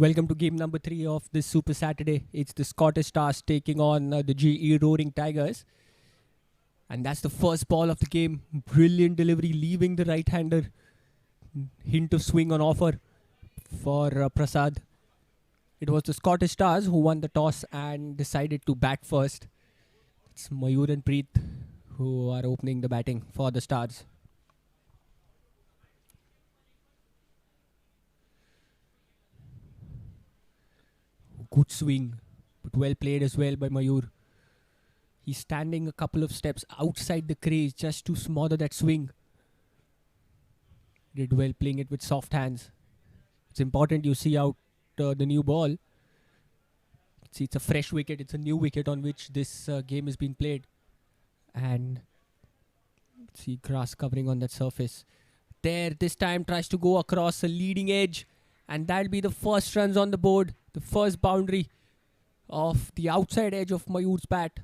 Welcome to game number 3 of this Super Saturday. It's the Scottish Stars taking on the GE Roaring Tigers. And that's the first ball of the game. Brilliant delivery, leaving the right-hander. Hint of swing on offer for Prasad. It was the Scottish Stars who won the toss and decided to bat first. It's Mayur and Preet who are opening the batting for the Stars. Good swing, but well played as well by Mayur. He's standing a couple of steps outside the crease just to smother that swing. Did well playing it with soft hands. It's important you see out the new ball. See, it's a fresh wicket. It's a new wicket on which this game is being played. And see grass covering on that surface. There, this time tries to go across a leading edge. And that'll be the first runs on the board. The first boundary of the outside edge of Mayur's bat.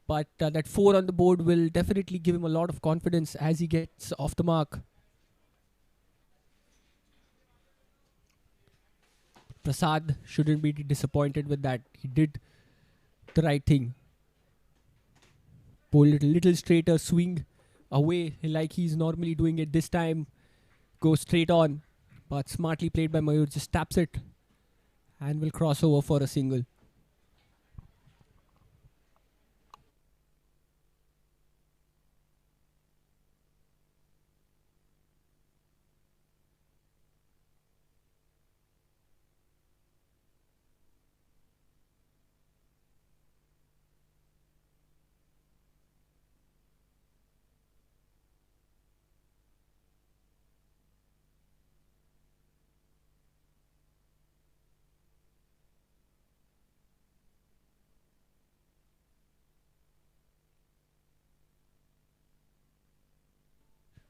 But that 4 on the board will definitely give him a lot of confidence as he gets off the mark. Prasad shouldn't be disappointed with that. He did the right thing. Pulled it a little straighter, swing away like he's normally doing it. This time, go straight on. But smartly played by Mayur, just taps it and will cross over for a single.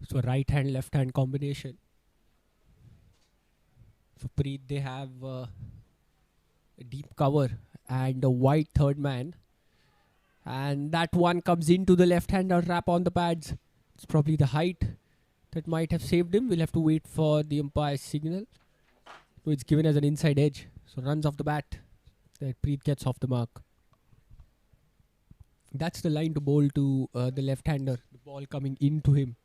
So right hand, left hand combination. For Preet, they have a deep cover and a wide third man. And that one comes into the left hander, wrap on the pads. It's probably the height that might have saved him. We'll have to wait for the umpire's signal. So it's given as an inside edge. So runs off the bat. That Preet gets off the mark. That's the line to bowl to the left hander. The ball coming into him.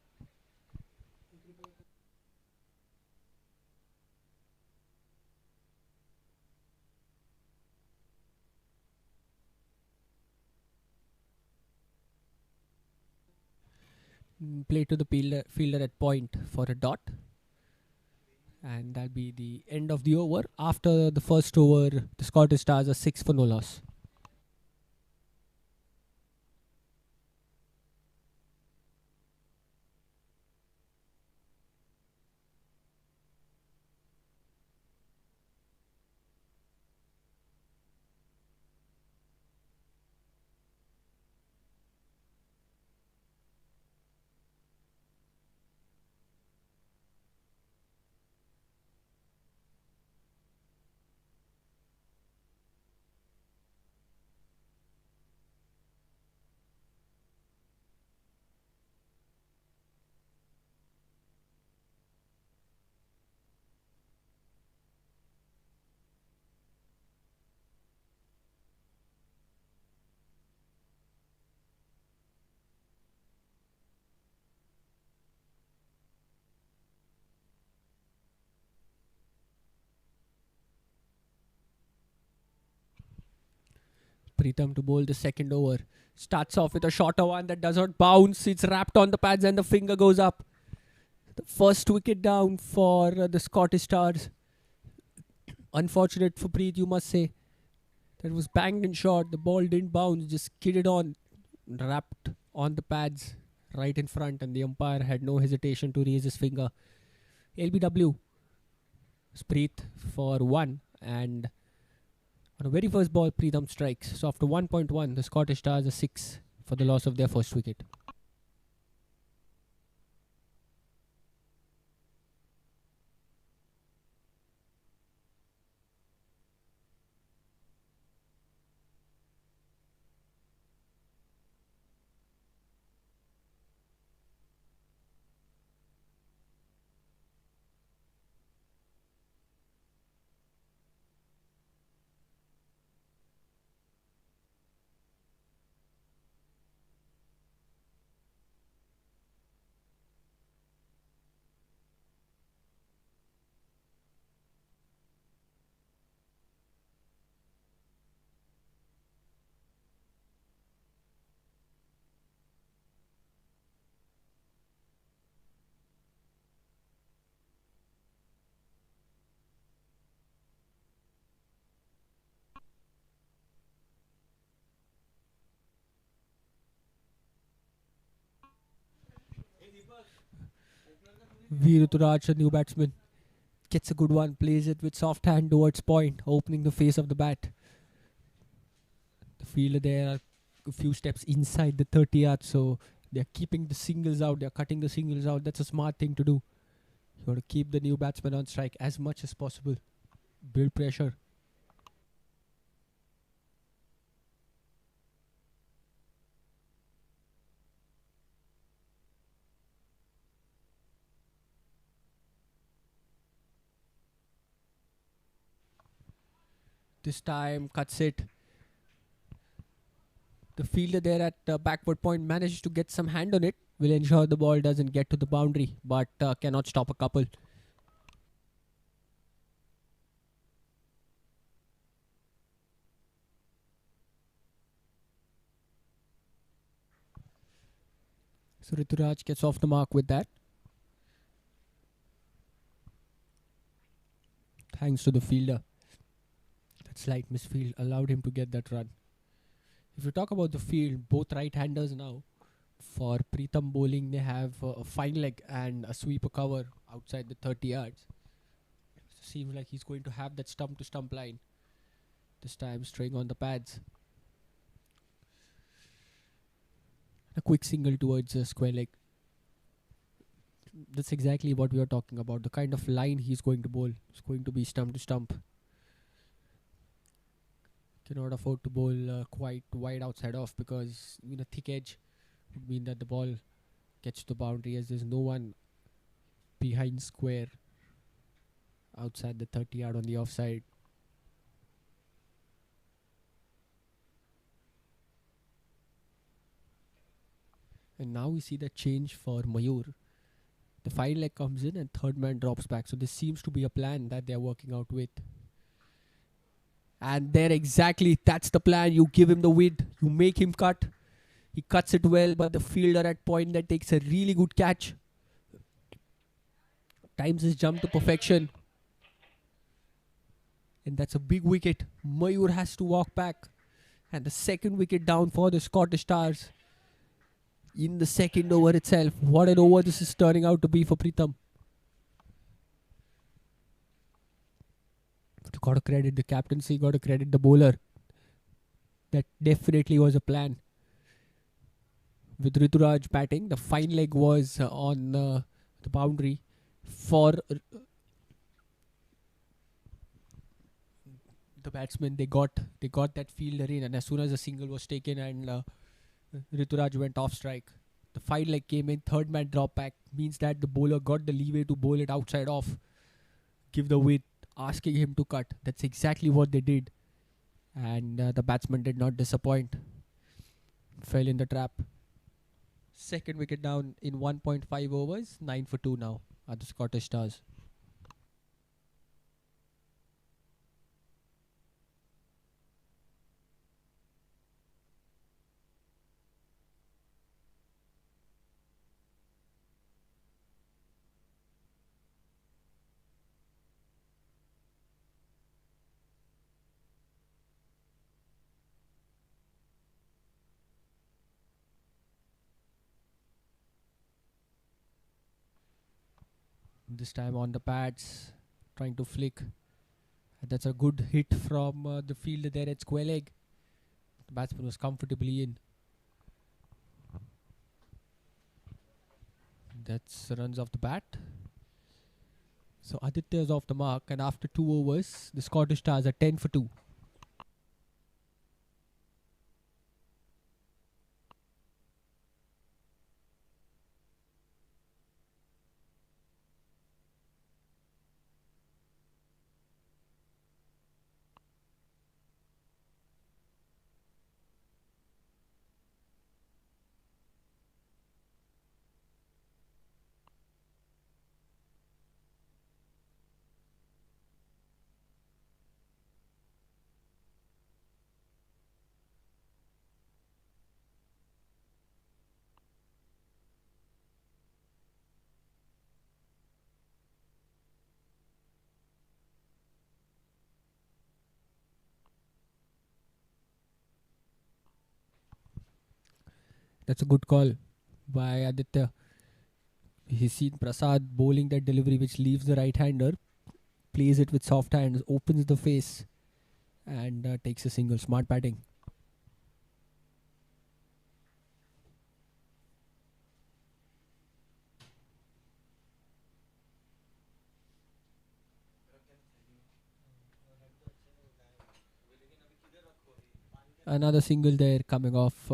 Play to the fielder at point for a dot. And that'll be the end of the over. After the first over, the Scottish Stars are 6 for no loss. Pritham to bowl the second over. Starts off with a shorter one that does not bounce. It's wrapped on the pads and the finger goes up. The first wicket down for the Scottish Stars. Unfortunate for Preet, you must say. That was banged and short. The ball didn't bounce, just skidded on. Wrapped on the pads right in front, and the umpire had no hesitation to raise his finger. LBW. Preet for 1, and on the very first ball, Pritham strikes. So after 1.1, the Scottish Stars are 6 for the loss of their first wicket. Veeraturaj, the new batsman, gets a good one, plays it with soft hand towards point, opening the face of the bat. The fielder there are a few steps inside the 30 yards, so they're keeping the singles out, they're cutting the singles out. That's a smart thing to do. You got to keep the new batsman on strike as much as possible. Build pressure. This time cuts it. The fielder there at backward point manages to get some hand on it. Will ensure the ball doesn't get to the boundary, but cannot stop a couple. So Rituraj gets off the mark with that. Thanks to the fielder. That slight misfield allowed him to get that run. If you talk about the field, both right-handers now. For Preetham bowling, they have a fine leg and a sweeper cover outside the 30 yards. Seems like he's going to have that stump-to-stump line. This time straying on the pads. A quick single towards a square leg. That's exactly what we are talking about. The kind of line he's going to bowl. It's going to be stump-to-stump. Cannot afford to bowl quite wide outside off because a thick edge would mean that the ball gets to the boundary as there's no one behind square outside the 30 yard on the offside. And now we see the change for Mayur. The fine leg comes in and third man drops back. So this seems to be a plan that they're working out with. And there exactly, that's the plan. You give him the width, you make him cut. He cuts it well, but the fielder at point that takes a really good catch. Times his jump to perfection. And that's a big wicket. Mayur has to walk back. And the second wicket down for the Scottish Stars. In the second over itself. What an over this is turning out to be for Preetham. You got to credit the captaincy, got to credit the bowler. That definitely was a plan. With Rituraj batting, the fine leg was on the boundary for the batsmen. They got that fielder in, and as soon as the single was taken and Rituraj went off strike, the fine leg came in. Third man drop back means that the bowler got the leeway to bowl it outside off, give the width, asking him to cut. That's exactly what they did, and the batsman did not disappoint. Fell in the trap. Second wicket down in 1.5 overs. 9 for 2 now are the Scottish Stars. This time on the pads, trying to flick. That's a good hit from the fielder there at square leg. The batsman was comfortably in. That's runs off the bat. So Aditya's off the mark, and after 2 overs, the Scottish Stars are 10 for 2. That's a good call by Aditya. He's seen Prasad bowling that delivery which leaves the right-hander, plays it with soft hands, opens the face, and takes a single. Smart batting. Another single there coming off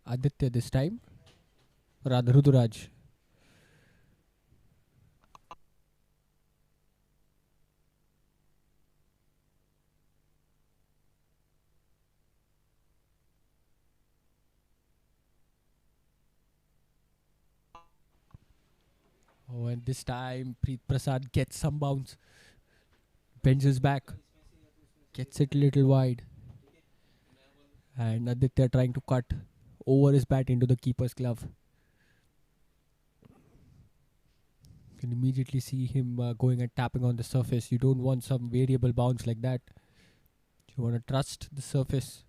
Aditya this time. Rather, Ruduraj. Oh, and this time Preet Prasad gets some bounce, bends his back, gets it a little wide, and Aditya trying to cut over his bat into the keeper's glove. You can immediately see him going and tapping on the surface. You don't want some variable bounce like that. You want to trust the surface.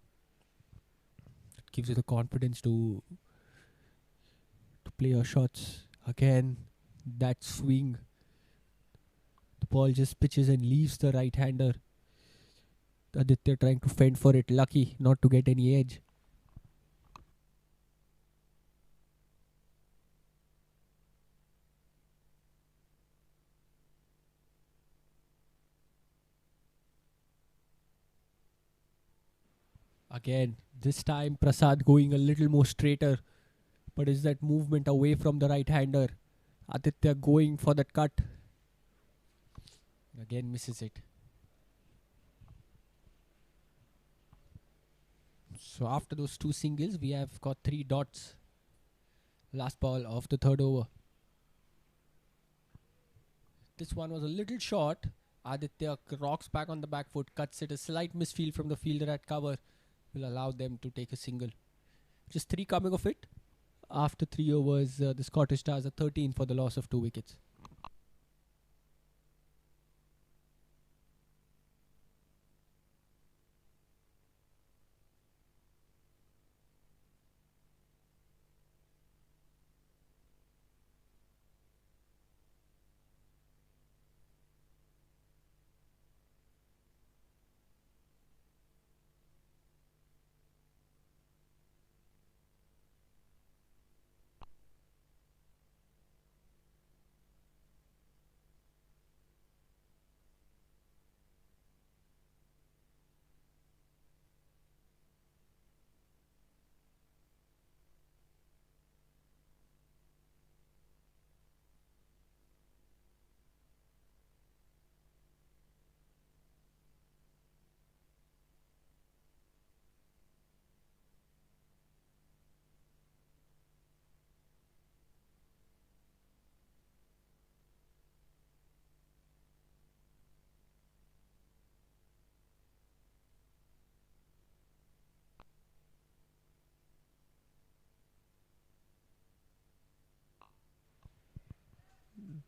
It gives you the confidence to play your shots. Again, that swing. The ball just pitches and leaves the right-hander. Aditya trying to fend for it. Lucky not to get any edge. Again, this time Prasad going a little more straighter. But is that movement away from the right-hander? Aditya going for that cut. Again misses it. So after those two singles, we have got 3 dots. Last ball of the third over. This one was a little short. Aditya rocks back on the back foot, cuts it. A slight misfield from the fielder at cover will allow them to take a single. Just 3 coming of it. After 3 overs, the Scottish Stars are 13 for the loss of 2 wickets.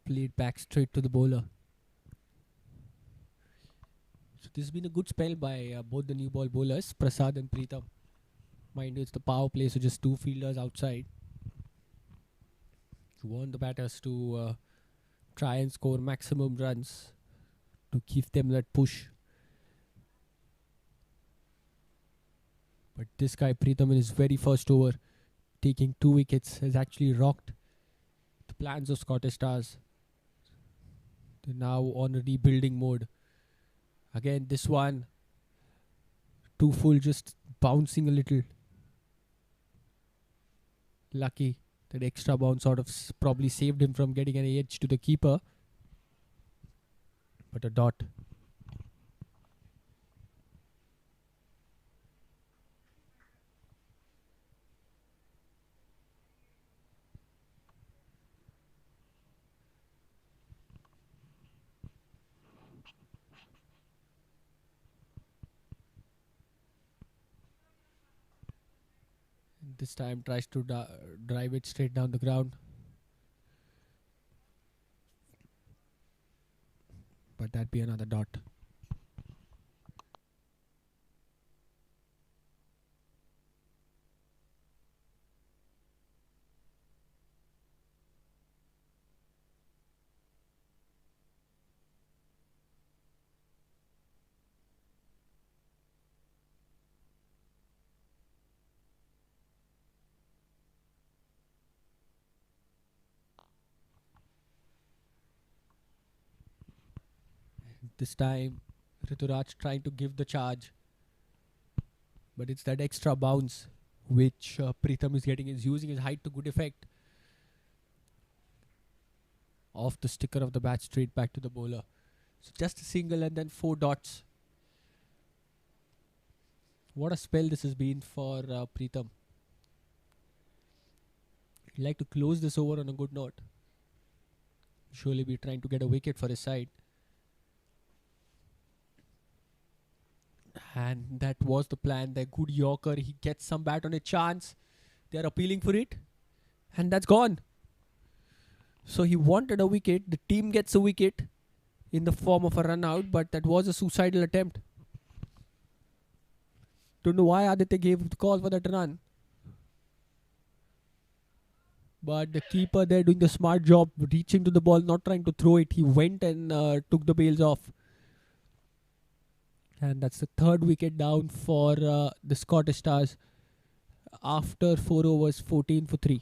Played back straight to the bowler. So this has been a good spell by both the new ball bowlers, Prasad and Preetham. Mind you, it's the power play, so just 2 fielders outside. You want the batters to try and score maximum runs to give them that push. But this guy, Preetham, in his very first over, taking 2 wickets, has actually rocked the plans of Scottish Stars. They're now on a rebuilding mode. Again, this one, too full, just bouncing a little. Lucky that extra bounce sort of probably saved him from getting an edge to the keeper. But a dot. This time tries to drive it straight down the ground. But that'd be another dot. This time, Rituraj trying to give the charge, but it's that extra bounce which Pritham is getting. Is using his height to good effect. Off the sticker of the bat straight back to the bowler. So just a single and then 4 dots. What a spell this has been for Pritham. He'd like to close this over on a good note. Surely be trying to get a wicket for his side. And that was the plan. The good Yorker. He gets some bat on a chance. They are appealing for it. And that's gone. So he wanted a wicket. The team gets a wicket in the form of a run out. But that was a suicidal attempt. Don't know why Aditya gave the call for that run. But the keeper there doing the smart job, reaching to the ball, not trying to throw it. He went and took the bails off. And that's the third wicket down for the Scottish Stars after 4 overs, 14 for 3.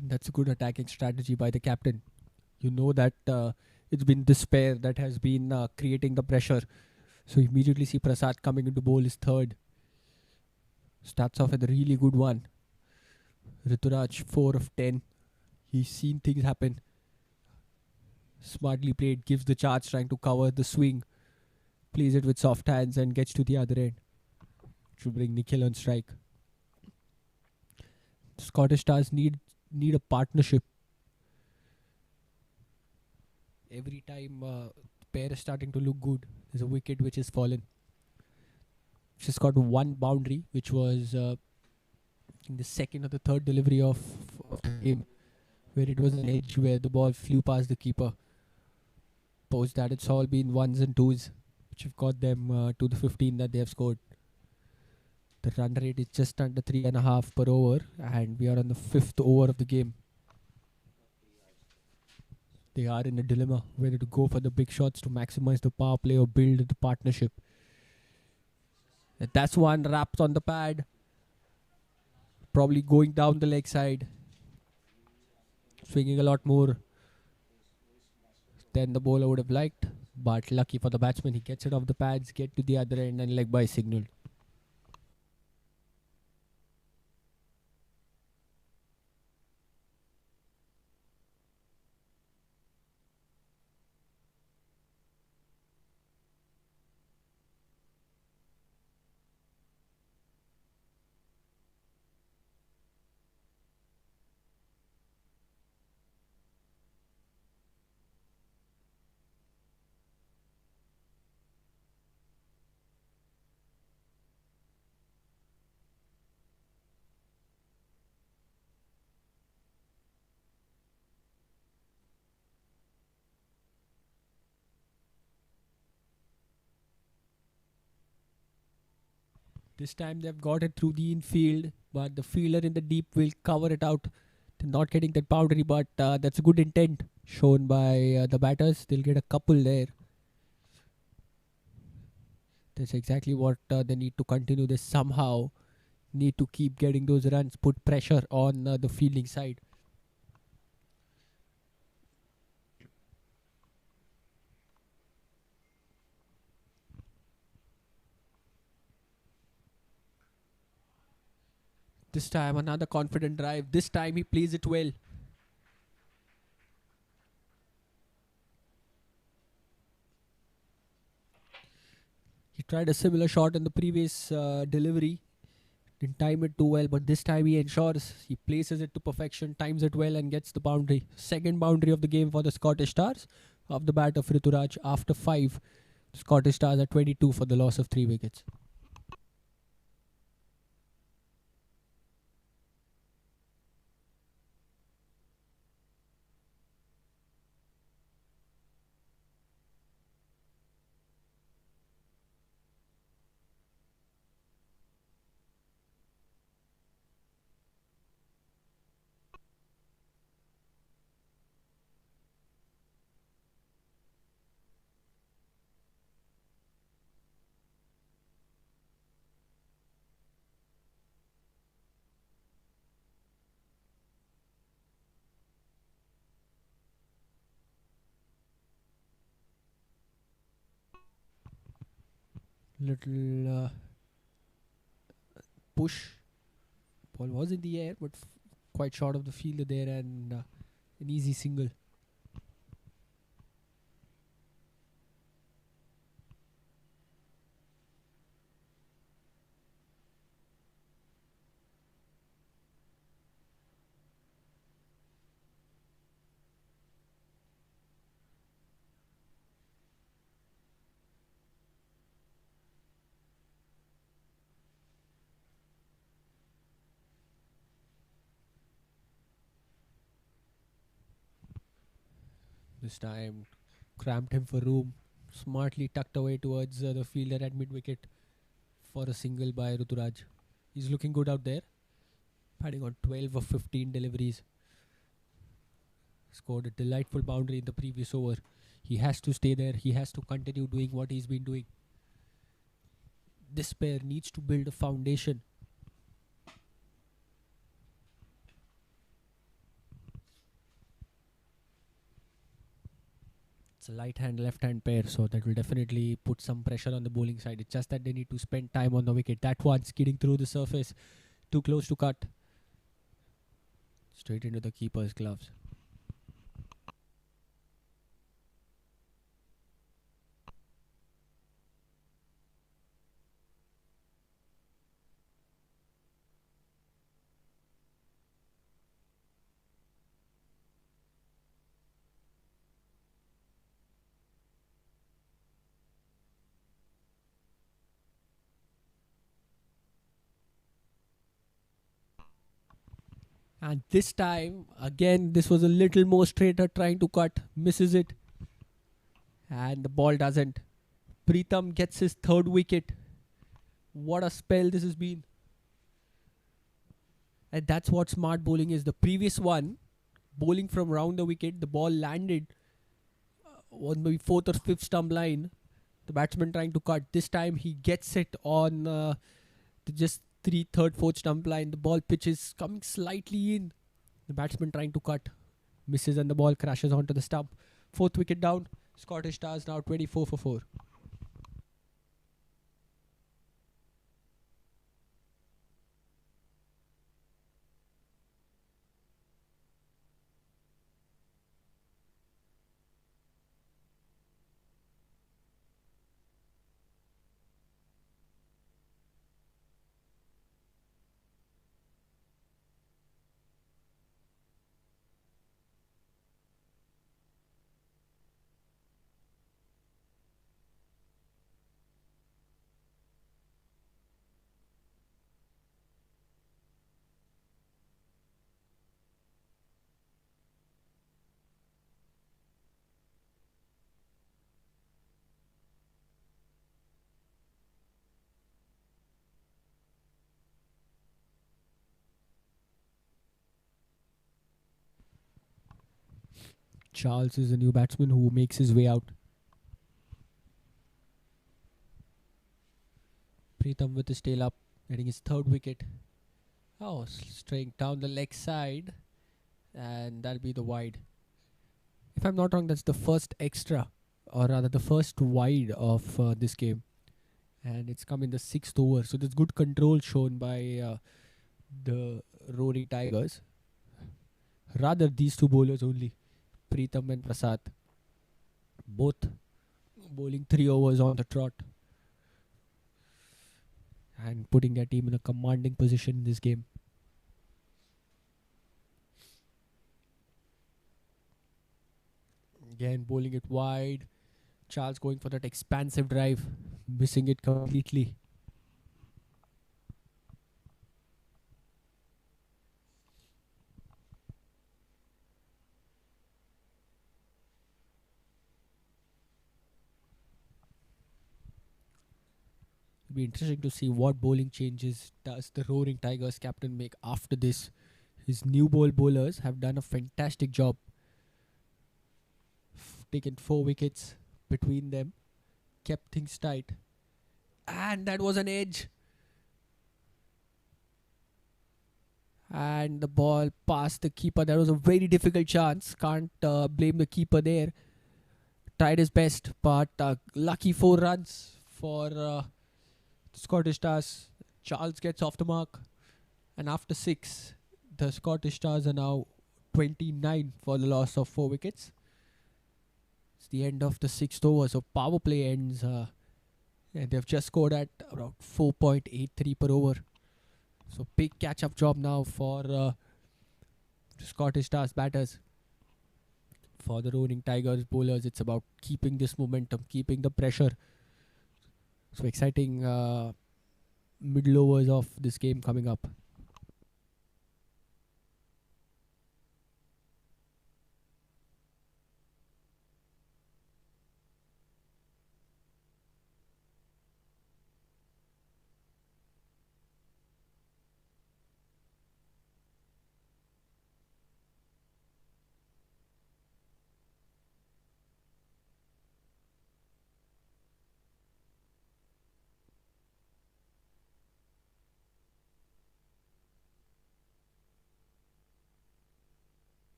And that's a good attacking strategy by the captain. You know that it's been despair that has been creating the pressure. So you immediately see Prasad coming into bowl his third. Starts off with a really good one. Rituraj 4 of 10. He's seen things happen. Smartly played, gives the charge, trying to cover the swing. Plays it with soft hands and gets to the other end. To bring Nikhil on strike. Scottish Stars need a partnership. Every time the pair is starting to look good, there's a wicket which is fallen. She's got one boundary, which was in the second or the third delivery of the game, where it was an edge where the ball flew past the keeper. Post that, it's all been ones and twos, which have got them to the 15 that they have scored. The run rate is just under 3.5 per over, and we are on the 5th over of the game. They are in a dilemma whether to go for the big shots to maximize the power play or build the partnership. And that's one wrapped on the pad. Probably going down the leg side. Swinging a lot more than the bowler would have liked. But lucky for the batsman, he gets it off the pads, get to the other end and leg by signaled. This time they've got it through the infield. but the fielder in the deep will cover it out. They're not getting that boundary, but that's a good intent shown by the batters. They'll get a couple there. That's exactly what they need to continue. They somehow need to keep getting those runs, put pressure on the fielding side. This time, another confident drive. This time, he plays it well. He tried a similar shot in the previous delivery. Didn't time it too well, but this time he ensures he places it to perfection, times it well, and gets the boundary. Second boundary of the game for the Scottish Stars of the bat of Rituraj after 5. Scottish Stars at 22 for the loss of 3 wickets. Little push. Ball was in the air, but quite short of the fielder there, and an easy single. This time, cramped him for room. Smartly tucked away towards the fielder at mid wicket for a single by Ruturaj. He's looking good out there. Batting on 12 of 15 deliveries. Scored a delightful boundary in the previous over. He has to stay there. He has to continue doing what he's been doing. This pair needs to build a foundation. It's a light hand, left hand pair, so that will definitely put some pressure on the bowling side. It's just that they need to spend time on the wicket. That one skidding through the surface, too close to cut. Straight into the keeper's gloves. And this time, again, this was a little more straighter, trying to cut, misses it. And the ball doesn't. Pritham gets his third wicket. What a spell this has been. And that's what smart bowling is. The previous one, bowling from round the wicket, the ball landed on maybe fourth or fifth stump line. The batsman trying to cut. This time he gets it on just third, fourth stump line. The ball pitches coming slightly in. The batsman trying to cut, misses, and the ball crashes onto the stump. Fourth wicket down. Scottish Stars now 24 for 4. Charles is the new batsman who makes his way out. Pritham with his tail up, getting his third wicket. Oh, straying down the leg side, and that'll be the wide. If I'm not wrong, that's the first extra, or rather the first wide of this game. And it's come in the 6th over. So there's good control shown by the Roaring Tigers. Rather, these two bowlers only, Pritham and Prasad. Both bowling 3 overs on the trot. And putting their team in a commanding position in this game. Again, bowling it wide. Charles going for that expansive drive, missing it completely. It'll be interesting to see what bowling changes does the Roaring Tigers captain make after this. His new bowlers have done a fantastic job. Taken 4 wickets between them, kept things tight, and that was an edge. And the ball past the keeper. That was a very difficult chance. Can't blame the keeper there. Tried his best, but lucky 4 runs for Scottish Stars. Charles gets off the mark, and after 6, the Scottish Stars are now 29 for the loss of 4 wickets. It's the end of the 6th over, so power play ends, and they've just scored at around 4.83 per over. So big catch-up job now for the Scottish Stars batters. For the Roaring Tigers bowlers, it's about keeping this momentum, keeping the pressure. So exciting middle overs of this game coming up.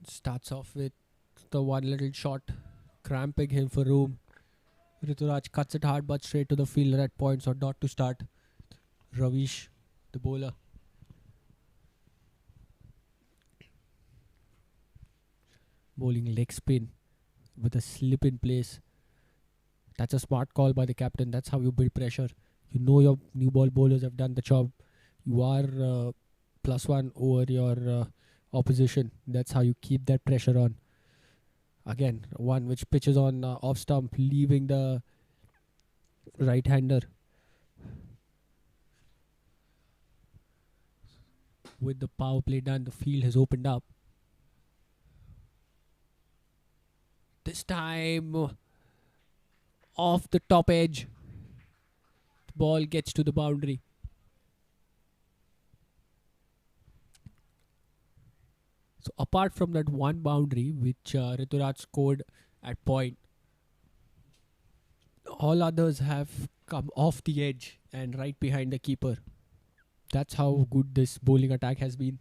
Starts off with the one little shot, cramping him for room. Rituraj cuts it hard but straight to the fielder at points or not to start. Ravish, the bowler. Bowling leg spin with a slip in place. That's a smart call by the captain. That's how you build pressure. You know your new ball bowlers have done the job. You are +1 over your opposition. That's how you keep that pressure on. Again, one which pitches on off stump, leaving the right-hander. With the power play done, the field has opened up. This time, off the top edge. The ball gets to the boundary. So apart from that one boundary which Rituraj scored at point, all others have come off the edge and right behind the keeper. That's how good this bowling attack has been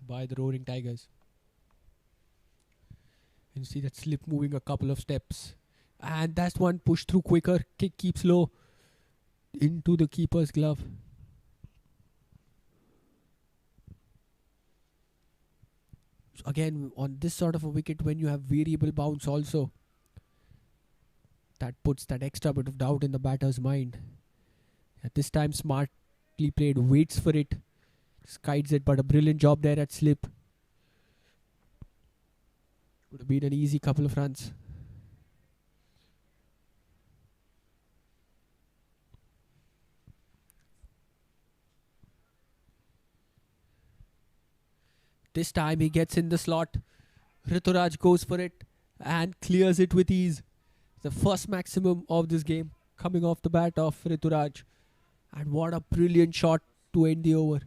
by the Roaring Tigers. And you see that slip moving a couple of steps. And that's one push through quicker. Kick keeps low into the keeper's glove. So again, on this sort of a wicket, when you have variable bounce also, that puts that extra bit of doubt in the batter's mind. At this time, smartly played, waits for it, skides it, but a brilliant job there at slip. Would have been an easy couple of runs. This time he gets in the slot. Rituraj goes for it and clears it with ease. The first maximum of this game coming off the bat of Rituraj. And what a brilliant shot to end the over.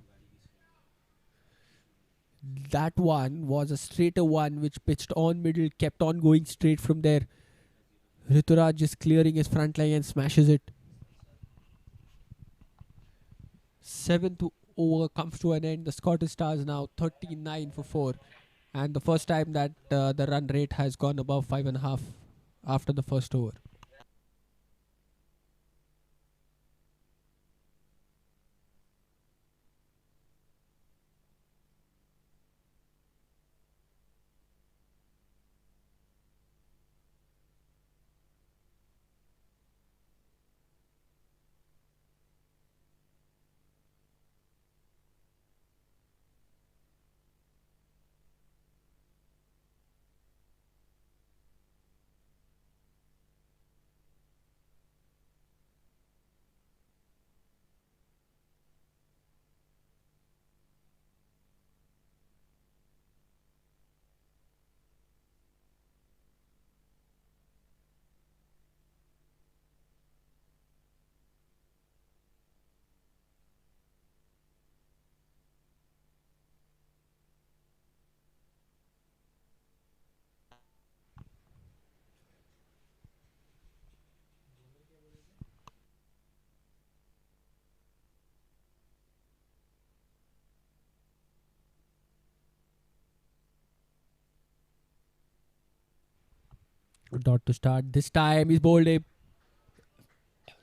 That one was a straighter one which pitched on middle, kept on going straight from there. Rituraj is clearing his front line and smashes it. Seventh over comes to an end. The Scottish Stars now 39 for 4. And the first time that the run rate has gone above 5.5 after the first over. Dot to start. This time he's bowled a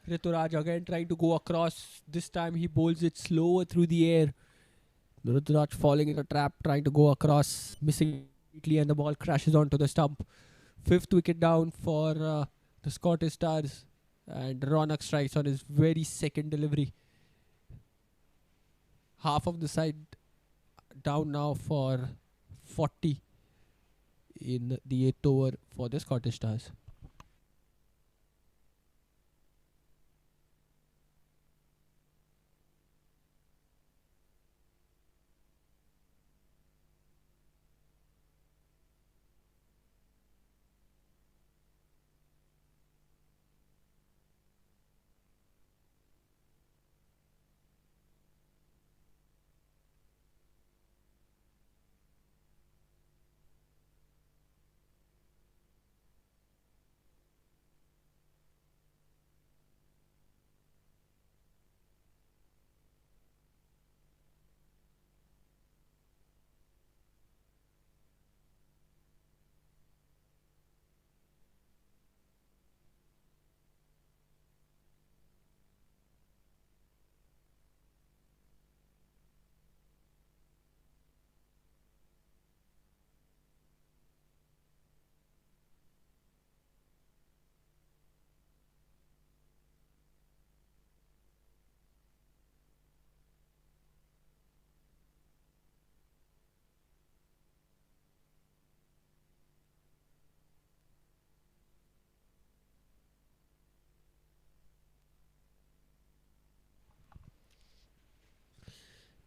Rituraj again trying to go across. This time he bowls it slower through the air. Rituraj falling in a trap, trying to go across, missing completely, and the ball crashes onto the stump. Fifth wicket down for the Scottish Stars. And Ronak strikes on his very second delivery. Half of the side down now for 40 in the 8th over for the Scottish Stars.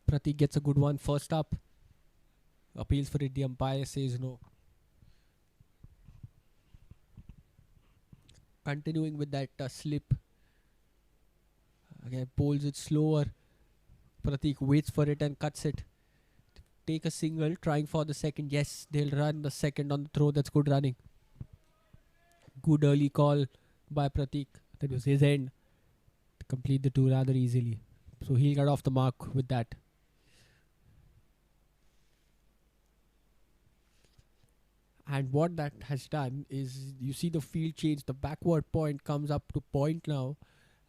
Pratik gets a good one first up. Appeals for it. The umpire says no. Continuing with that slip. Again, bowls it slower. Pratik waits for it and cuts it. Take a single, trying for the second. Yes, they'll run the second on the throw. That's good running. Good early call by Pratik. That was his end to complete the two rather easily. So he'll get off the mark with that. And what that has done is you see the field change. The backward point comes up to point now.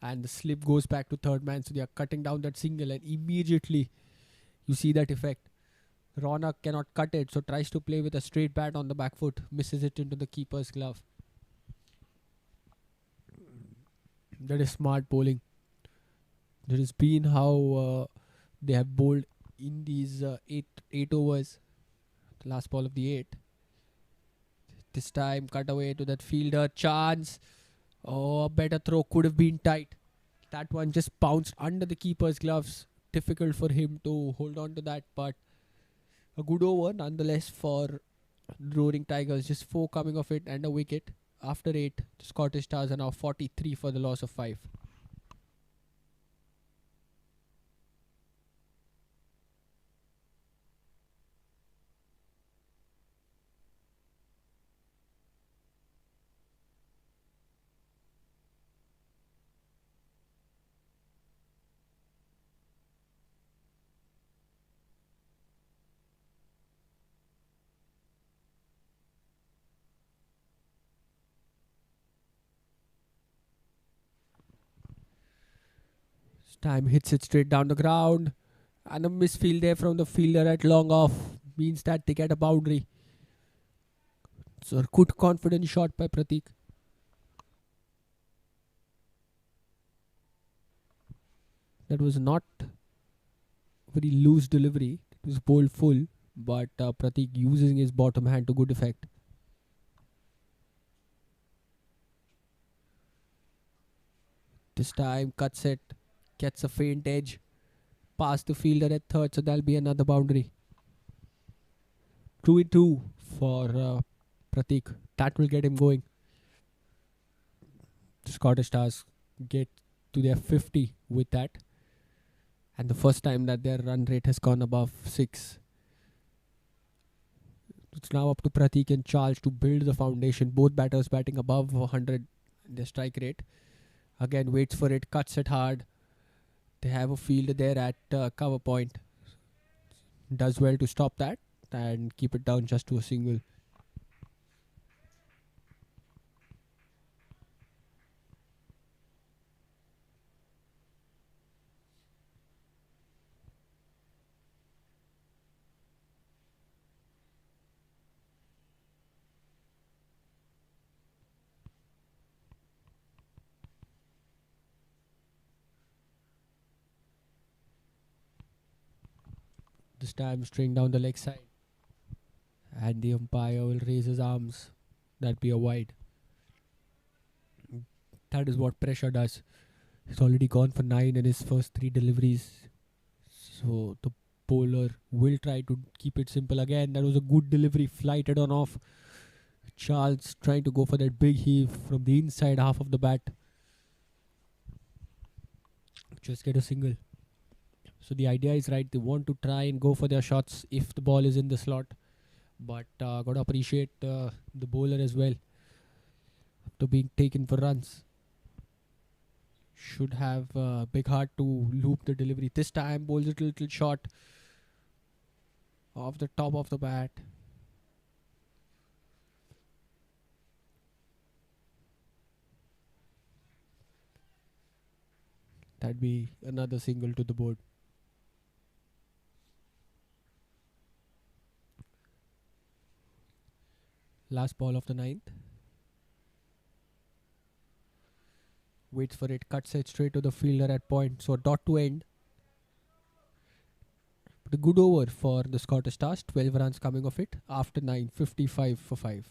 And the slip goes back to third man. So they are cutting down that single. And immediately you see that effect. Ronak cannot cut it. So tries to play with a straight bat on the back foot. Misses it into the keeper's glove. That is smart bowling. That has been how they have bowled in these eight overs. The last ball of the 8. This time, cut away to that fielder. Chance. Oh, a better throw could have been tight. That one just bounced under the keeper's gloves. Difficult for him to hold on to that, but a good over nonetheless for Roaring Tigers. Just 4 coming off it and a wicket. After 8, the Scottish Stars are now 43 for the loss of 5. This time hits it straight down the ground. And a misfield there from the fielder at long off means that they get a boundary. So a good confident shot by Pratik. That was not very loose delivery. It was bowled full, but Pratik using his bottom hand to good effect. This time cuts it, gets a faint edge, past the fielder at third, so that'll be another boundary. 2-2 for Pratik. That will get him going. The Scottish Stars get to their 50 with that. And the first time that their run rate has gone above 6. It's now up to Pratik and Charles to build the foundation. Both batters batting above 100 in their strike rate. Again, waits for it, cuts it hard. They have a fielder there at cover point. Does well to stop that and keep it down just to a single. This time string down the leg side. And the umpire will raise his arms. That'll be a wide. That is what pressure does. He's already gone for 9 in his first 3 deliveries. So the bowler will try to keep it simple again. That was a good delivery, flighted on off. Charles trying to go for that big heave from the inside half of the bat. Just get a single. So the idea is right. They want to try and go for their shots if the ball is in the slot. But got to appreciate the bowler as well. After being taken for runs. Should have a big heart to loop the delivery. This time bowls it a little short. Off the top of the bat. That'd be another single to the board. Last ball of the 9th. Waits for it, cuts it straight to the fielder at point. So a dot to end. But a good over for the Scottish Stars. 12 runs coming off it after 9. 55 for 5.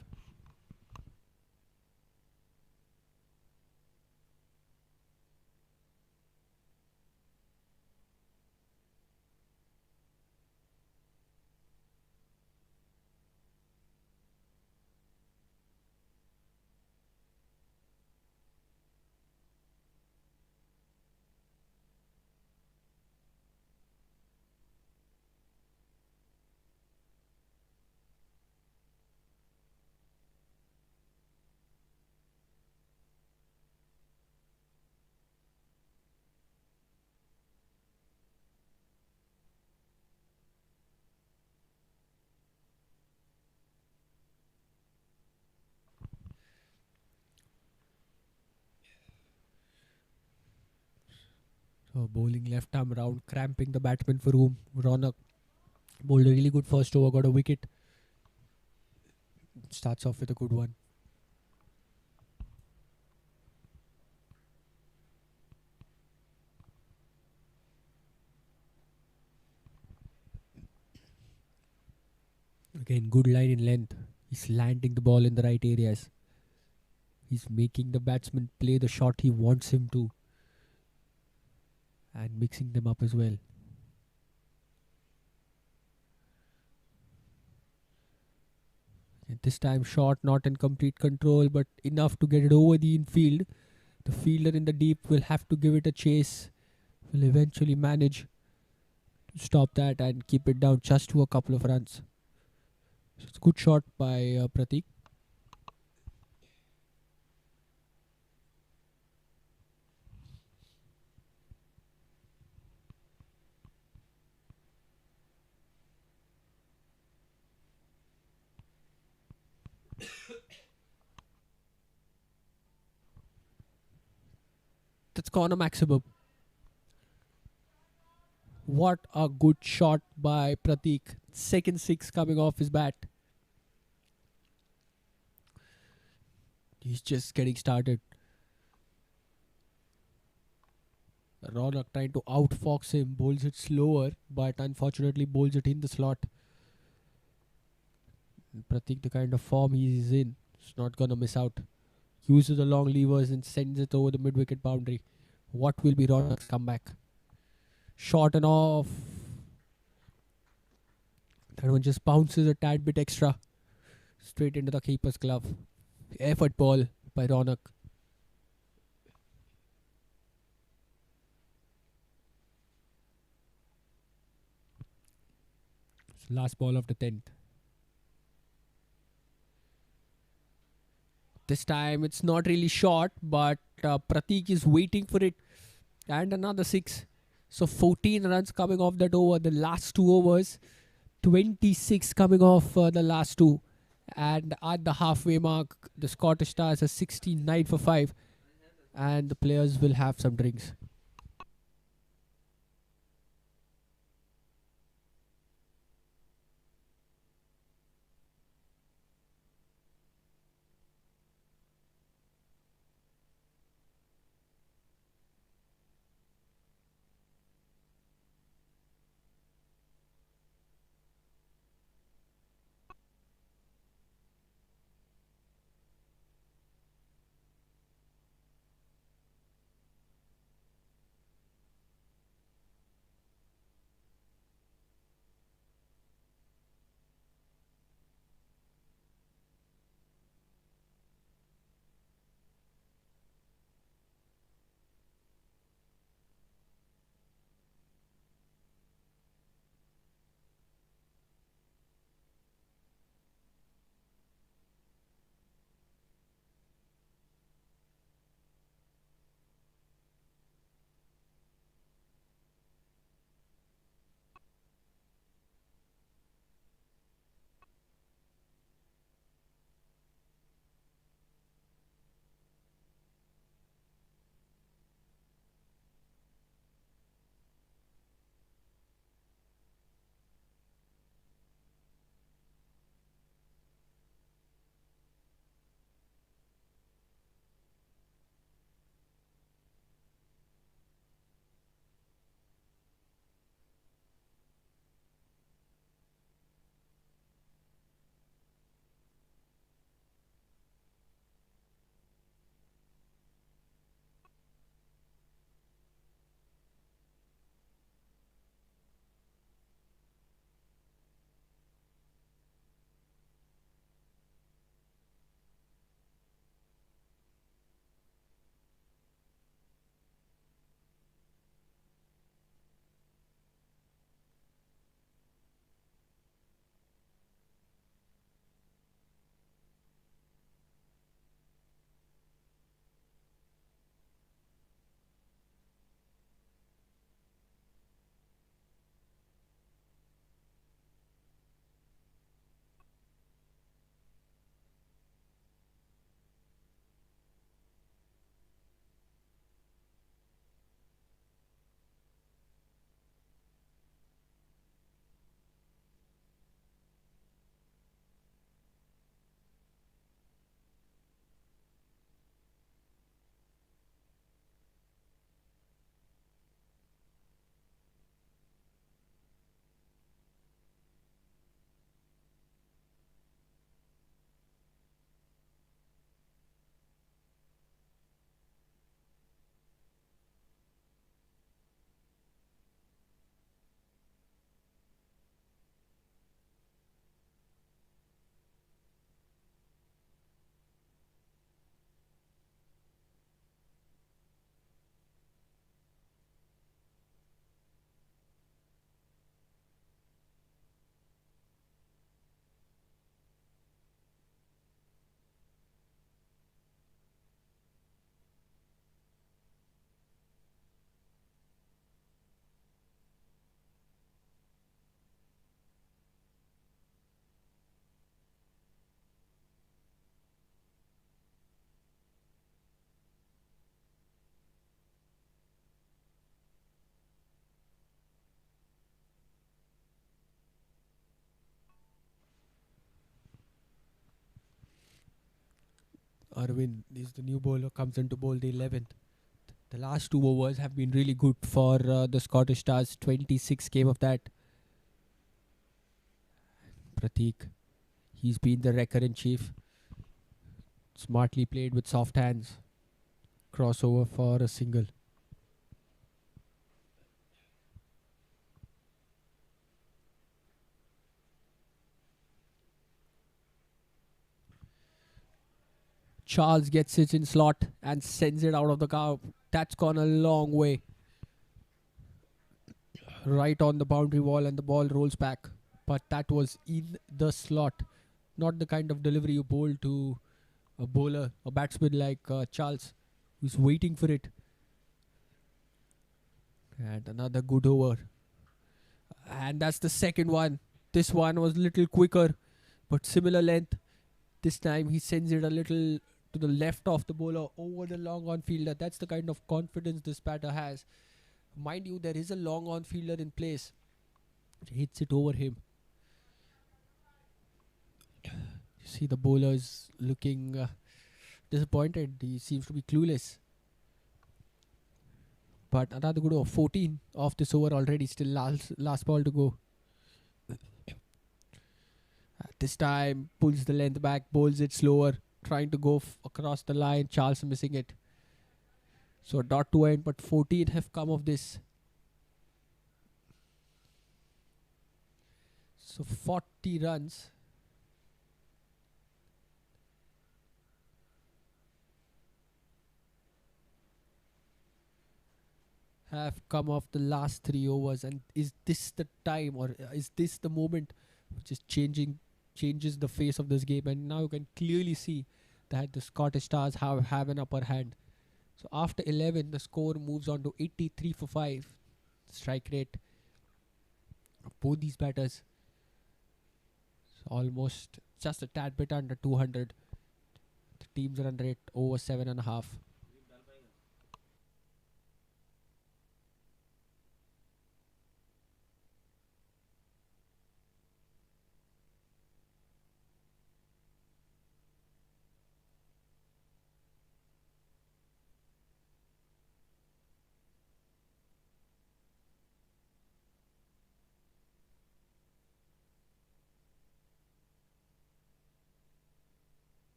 So bowling left arm round, cramping the batsman for room. Ronak bowled a really good first over, got a wicket. Starts off with a good one. Again, good line in length. He's landing the ball in the right areas. He's making the batsman play the shot he wants him to and mixing them up as well. And this time, shot not in complete control, but enough to get it over the infield. The fielder in the deep will have to give it a chase. Will eventually manage to stop that and keep it down just to a couple of runs. So it's a good shot by Pratik. That's corner maximum. What a good shot by Pratik. Second six coming off his bat. He's just getting started. Ronak trying to outfox him, bowls it slower, but unfortunately bowls it in the slot. And Pratik, the kind of form he's in, is not gonna miss out. Uses the long levers and sends it over the mid-wicket boundary. What will be Ronak's comeback? Short and off. That one just bounces a tad bit extra. Straight into the keeper's glove. Effort ball by Ronak. Last ball of the 10th. This time it's not really short, but Pratik is waiting for it. And another 6. So 14 runs coming off that over. The last 2 overs. 26 coming off the last 2. And at the halfway mark, the Scottish Stars are 69 for 5. And the players will have some drinks. Arvind is the new bowler, comes into bowl the 11th. The last 2 overs have been really good for the Scottish Stars. 26 came of that. Prateek, he's been the wrecker in chief. Smartly played with soft hands. Crossover for a single. Charles gets it in slot and sends it out of the car. That's gone a long way. Right on the boundary wall, and the ball rolls back. But that was in the slot. Not the kind of delivery you bowl to a bowler, a batsman like Charles, who's waiting for it. And another good over. And that's the second one. This one was a little quicker, but similar length. This time he sends it a little to the left of the bowler over the long on fielder. That's the kind of confidence this batter has. Mind you, there is a long on fielder in place. Hits it over him. You see the bowler is looking disappointed. He seems to be clueless. But another good over. 14 of this over already. Still last ball to go. This time pulls the length back, bowls it slower, trying to go across the line. Charles missing it. So dot to end, but 14 have come of this. So 40 runs. Have come off the last 3 overs, and is this the time, or is this the moment which is changes the face of this game? And now you can clearly see that the Scottish Stars have an upper hand. So after 11, the score moves on to 83 for 5. Strike rate of both these batters, so almost just a tad bit under 200. The team's run rate over 7.5.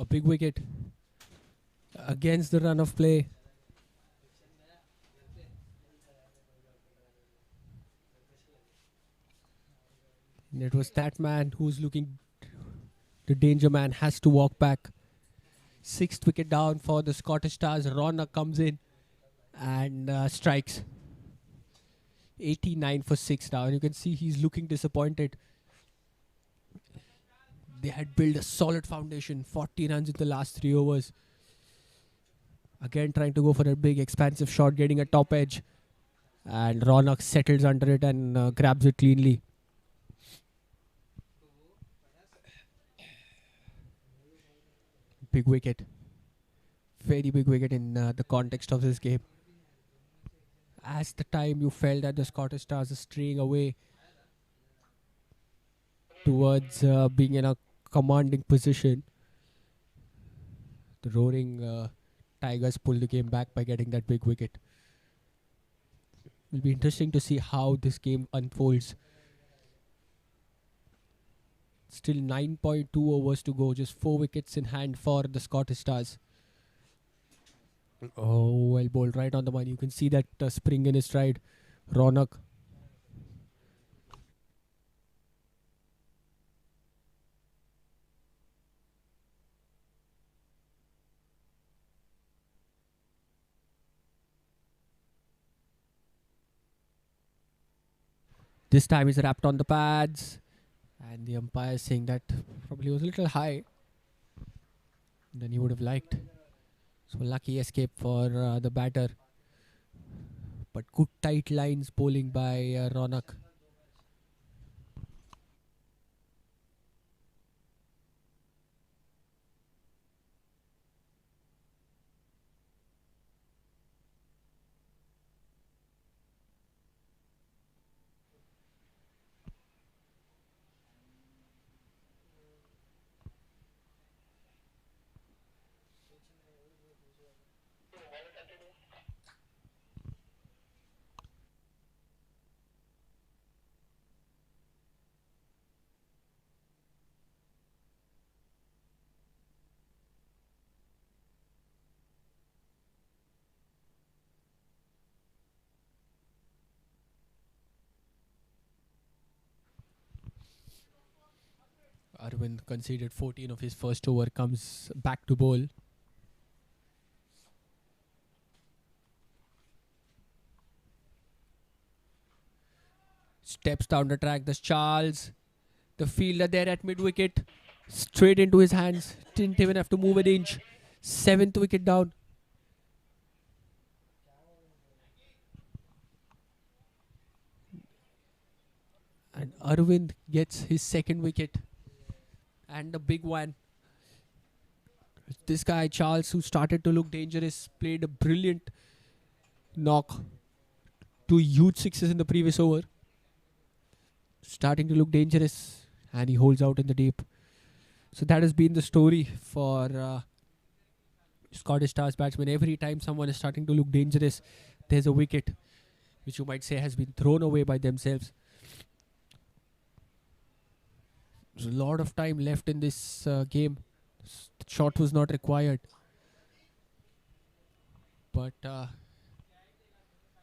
A big wicket against the run of play. And it was that man who's looking. The danger man has to walk back. Sixth wicket down for the Scottish Stars. Rona comes in and strikes. 89 for 6 down. You can see he's looking disappointed. They had built a solid foundation. 40 runs in the last 3 overs. Again trying to go for a big expansive shot, getting a top edge. And Ronak settles under it and grabs it cleanly. Big wicket. Very big wicket in the context of this game. As the time you felt that the Scottish Stars are straying away, towards being in a commanding position. The roaring Tigers pulled the game back by getting that big wicket. Will be interesting to see how this game unfolds. Still 9.2 overs to go, just 4 wickets in hand for the Scottish Stars. Oh, well bowled right on the money. You can see that spring in his stride. Ronak. This time he's wrapped on the pads. And the umpire saying that probably was a little high than he would have liked. So lucky escape for the batter. But good tight lines bowling by Ronak. Arvind conceded 14 of his first over, comes back to bowl. Steps down the track, there's Charles. The fielder there at mid-wicket. Straight into his hands. Didn't even have to move an inch. 7th wicket down. And Arvind gets his 2nd wicket. And a big one. This guy, Charles, who started to look dangerous, played a brilliant knock. 2 huge sixes in the previous over. Starting to look dangerous. And he holds out in the deep. So that has been the story for Scottish Stars batsmen. Every time someone is starting to look dangerous, there's a wicket, which you might say has been thrown away by themselves. There's a lot of time left in this game. The shot was not required. But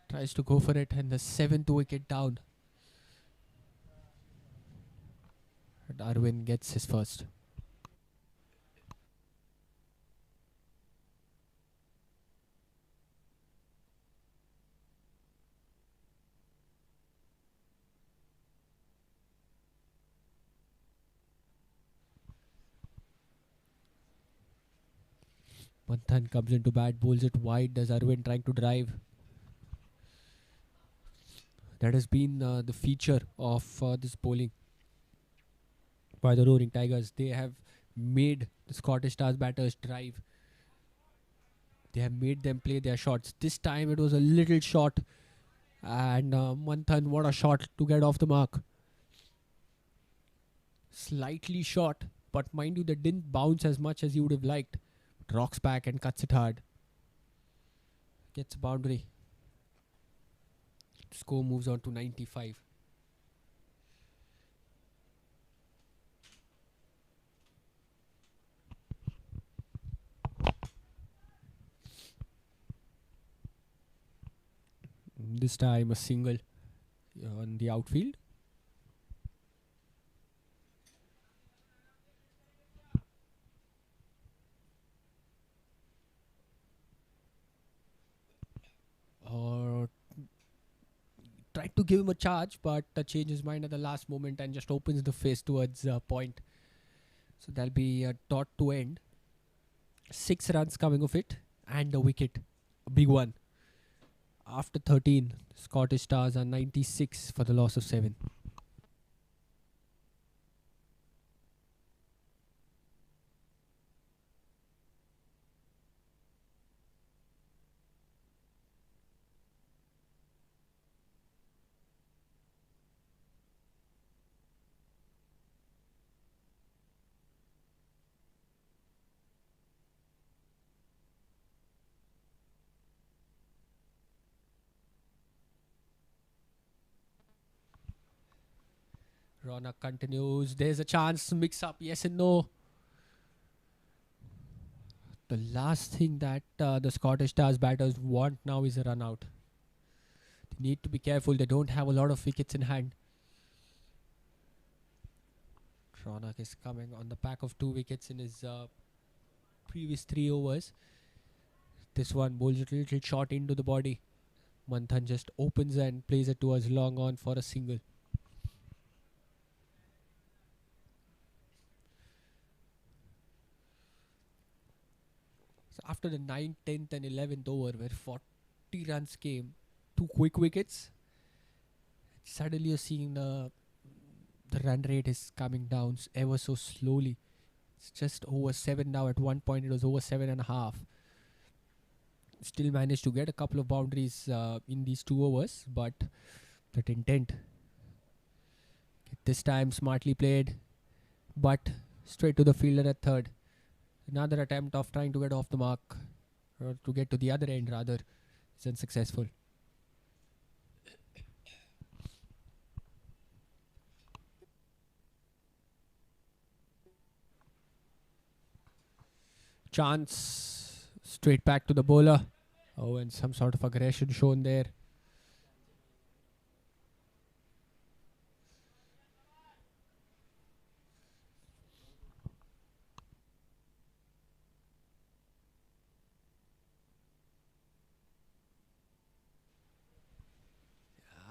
tries to go for it, and the 7th wicket down. And Arvind gets his first. Manthan comes into bat, bowls it wide. Does Arvind trying to drive? That has been the feature of this bowling by the Roaring Tigers. They have made the Scottish Stars batters drive. They have made them play their shots. This time it was a little short. And Manthan, what a shot to get off the mark. Slightly short, but mind you, that didn't bounce as much as you would have liked. It rocks back and cuts it hard. Gets a boundary. Score moves on to 95. This time a single on the outfield. Tried to give him a charge, but changed his mind at the last moment and just opens the face towards point. So that'll be a dot to end. 6 runs coming of it and a wicket. A big one. After 13, Scottish Stars are 96 for the loss of 7. Ronak continues. There's a chance. Mix up. Yes and no. The last thing that the Scottish Stars batters want now is a run out. They need to be careful. They don't have a lot of wickets in hand. Ronak is coming on the back of 2 wickets in his previous 3 overs. This one bowls a little short into the body. Manthan just opens and plays it towards long on for a single. So after the 9th, 10th and 11th over where 40 runs came, 2 quick wickets, suddenly you're seeing the run rate is coming down ever so slowly. It's just over 7 now. At one point it was over 7.5. Still managed to get a couple of boundaries in these 2 overs, but that intent this time smartly played, but straight to the fielder at third. Another attempt of trying to get off the mark, or to get to the other end rather, is unsuccessful. Chance straight back to the bowler. Oh, and some sort of aggression shown there.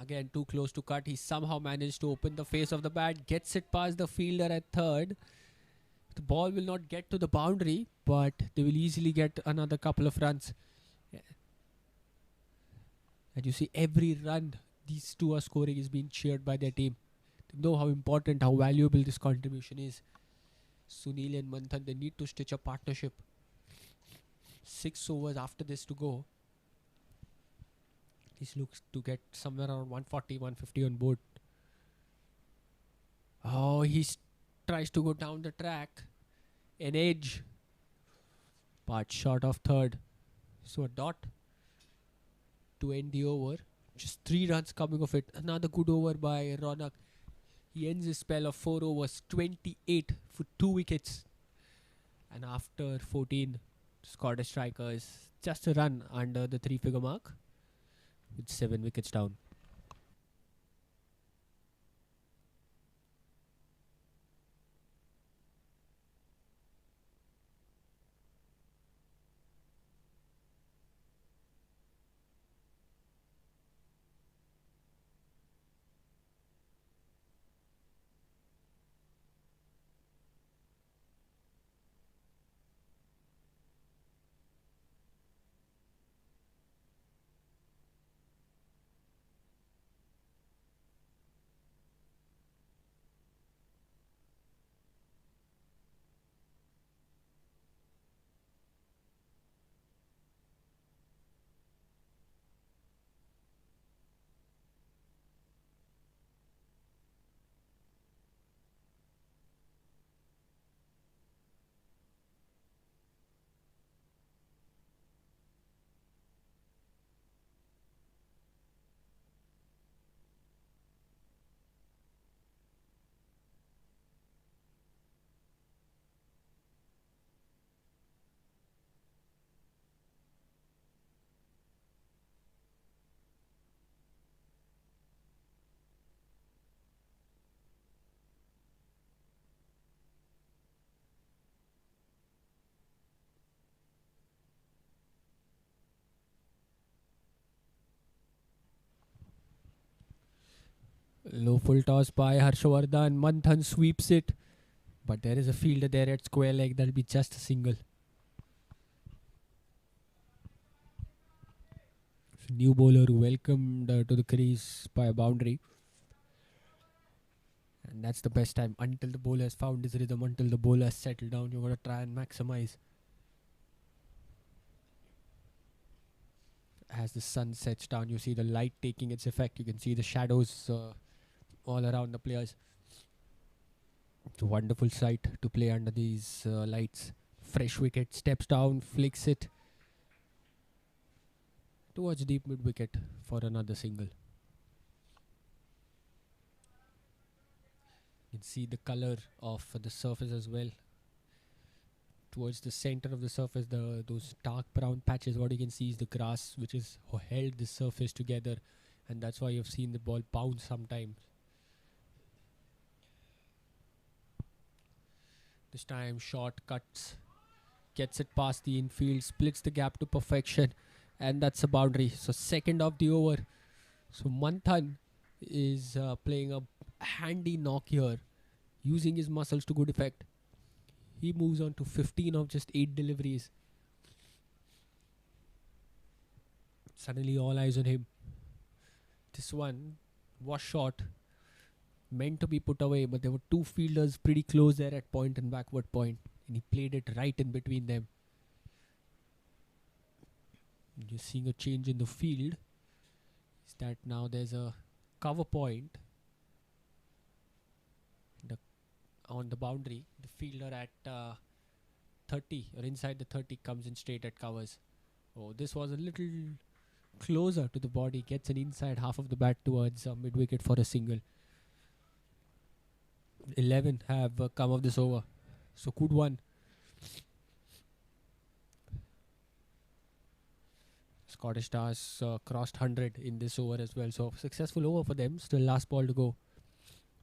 Again, too close to cut. He somehow managed to open the face of the bat, gets it past the fielder at third. The ball will not get to the boundary, but they will easily get another couple of runs. And you see every run these two are scoring is being cheered by their team. They know how important, how valuable this contribution is. Sunil and Manthan, they need to stitch a partnership. 6 overs after this to go. This looks to get somewhere around 140, 150 on board. Oh, he tries to go down the track. An edge. But short of third. So a dot to end the over. Just 3 runs coming of it. Another good over by Ronak. He ends his spell of 4 overs, 28 for 2 wickets. And after 14, Scottish strikers just a run under the 3-figure mark with 7 wickets down. Low full toss by Harshavardhan. Manthan sweeps it. But there is a fielder there at square leg. That'll be just a single. So new bowler welcomed to the crease by a boundary. And that's the best time until the bowler has found his rhythm, until the bowler has settled down. You've got to try and maximize. As the sun sets down, you see the light taking its effect. You can see the shadows all around the players. It's a wonderful sight to play under these lights. Fresh wicket, steps down, flicks it towards deep mid wicket for another single. You can see the color of the surface as well. Towards the center of the surface, those dark brown patches, what you can see is the grass which is held the surface together, and that's why you've seen the ball bounce sometimes. This time short cuts, gets it past the infield, splits the gap to perfection, and that's a boundary. So second of the over. So Manthan is playing a handy knock here, using his muscles to good effect. He moves on to 15 of just 8 deliveries. Suddenly all eyes on him. This one was short, meant to be put away, but there were two fielders pretty close there at point and backward point, and he played it right in between them. You're seeing a change in the field. Is that now there's a cover point on the boundary. The fielder at 30 or inside the 30 comes in straight at covers. Oh, this was a little closer to the body, gets an inside half of the bat towards mid wicket for a single. 11 have come of this over, so good one. Scottish Stars crossed 100 in this over as well, so successful over for them. Still last ball to go.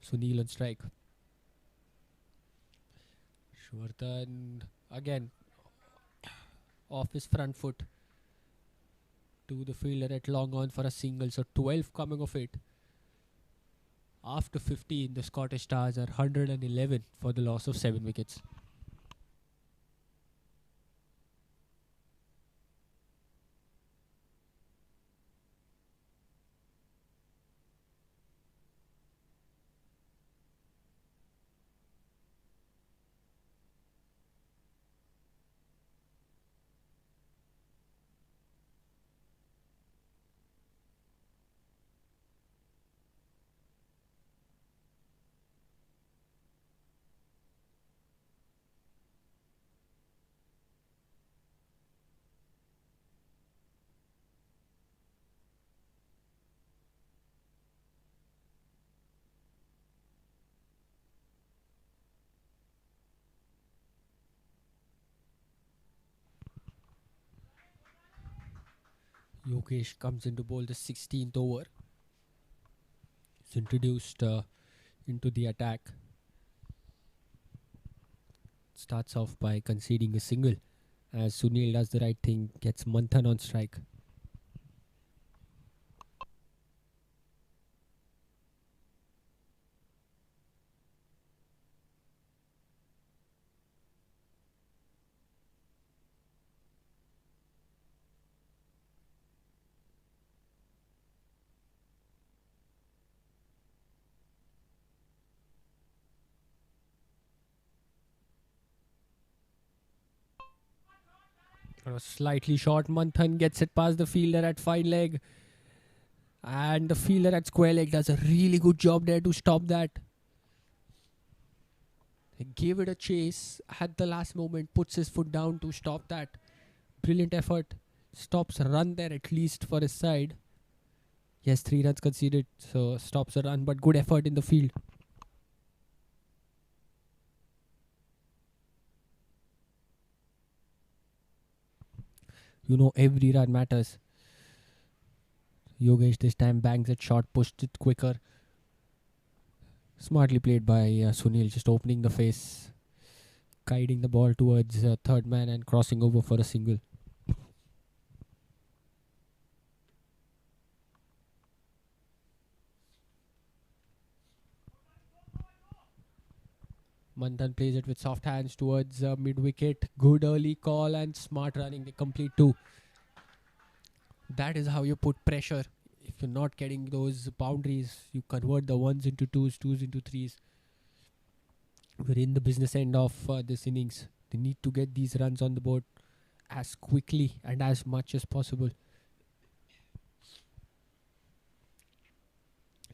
Sunil on strike. Shwardhan again off his front foot to the fielder at long on for a single, so 12 coming of it. After 15, the Scottish Stars are 111 for the loss of 7 wickets. Yogesh comes in to bowl the 16th over. He's introduced into the attack. Starts off by conceding a single as Sunil does the right thing, gets Manthan on strike. Slightly short, Manthan gets it past the fielder at fine leg, and the fielder at square leg does a really good job there to stop that. He gave it a chase at the last moment, puts his foot down to stop that. Brilliant effort. Stops a run there at least for his side. Yes, 3 runs conceded, so stops a run, but good effort in the field. You know, every run matters. Yogesh this time bangs it short, pushed it quicker. Smartly played by Sunil, just opening the face, guiding the ball towards third man and crossing over for a single. Manthan plays it with soft hands towards mid-wicket. Good early call and smart running. They complete 2. That is how you put pressure. If you're not getting those boundaries, you convert the 1s into 2s, 2s into 3s. We're in the business end of this innings. They need to get these runs on the board as quickly and as much as possible.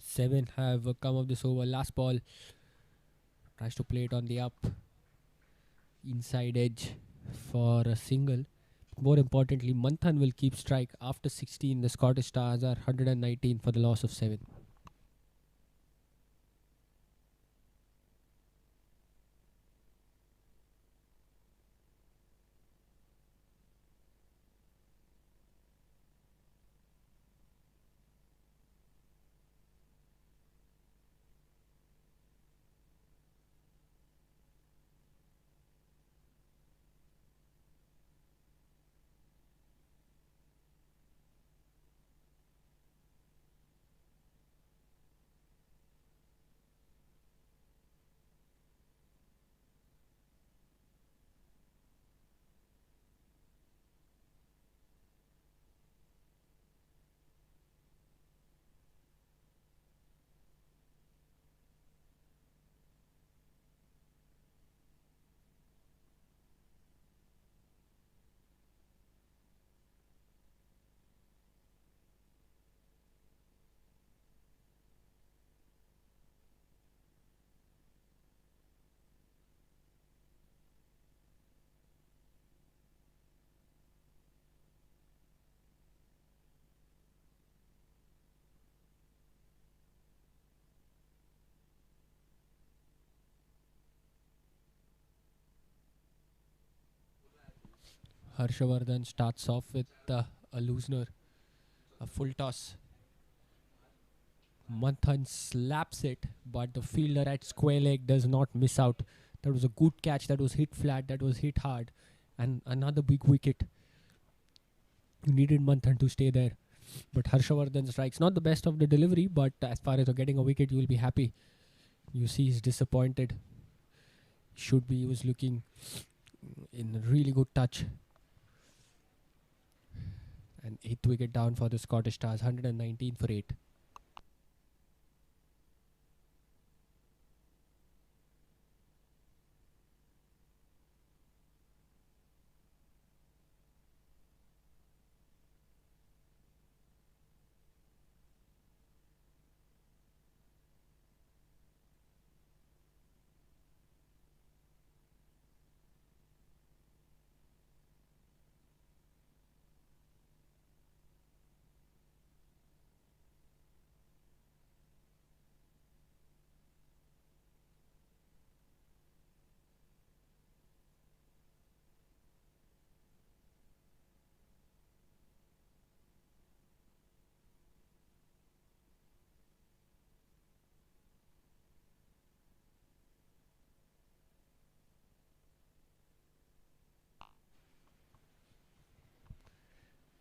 7 have come of this over. Last ball. Tries to play it on the up. Inside edge for a single. More importantly, Manthan will keep strike. After 16, the Scottish Stars are 119 for the loss of 7. Harshavardhan starts off with a loosener, a full toss. Manthan slaps it, but the fielder at square leg does not miss out. That was a good catch. That was hit flat. That was hit hard. And another big wicket. You needed Manthan to stay there. But Harshavardhan strikes. Not the best of the delivery, but as far as getting a wicket, you will be happy. You see he's disappointed. Should be. He was looking in really good touch. And 8th wicket down for the Scottish Stars. 119 for 8.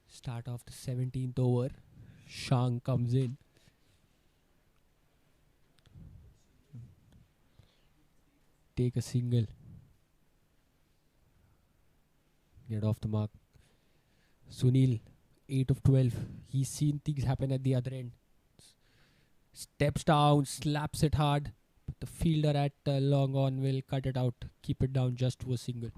Start of the 17th over. Shang comes in. Take a single. Get off the mark. Sunil, 8 of 12. He's seen things happen at the other end. Steps down, slaps it hard. But the fielder at long on will cut it out. Keep it down just to a single.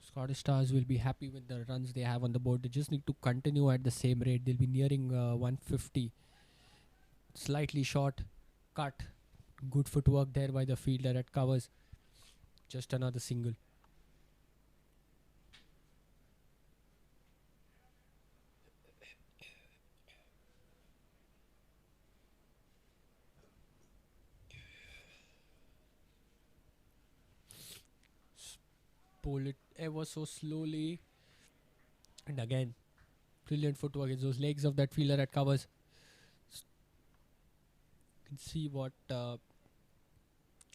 Scottish Stars will be happy with the runs they have on the board. They just need to continue at the same rate. They'll be nearing 150. Slightly short, cut. Good footwork there by the fielder at covers. Just another single. Pull it ever so slowly. And again, brilliant footwork. It's those legs of that fielder at covers. You can see what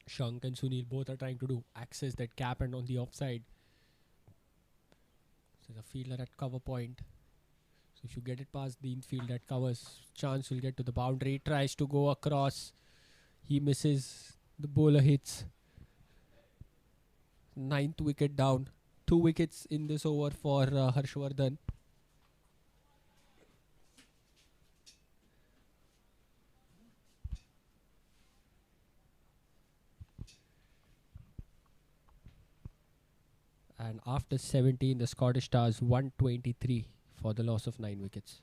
Shank and Sunil both are trying to do. Access that gap and on the offside. So the fielder at cover point. So if you get it past the infield that covers, chance will get to the boundary. Tries to go across. He misses. The bowler hits. 9th wicket down. 2 wickets in this over for Harshvardhan. And after 17, the Scottish Stars 123 for the loss of 9 wickets.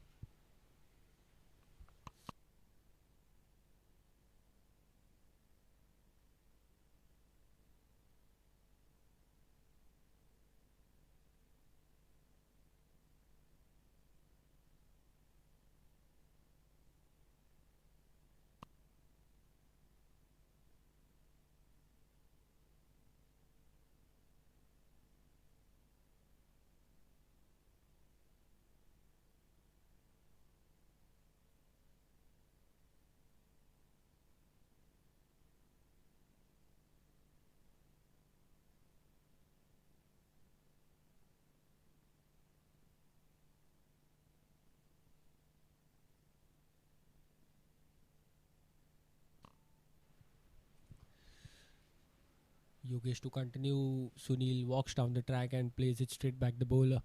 Yogesh to continue. Sunil walks down the track and plays it straight back the bowler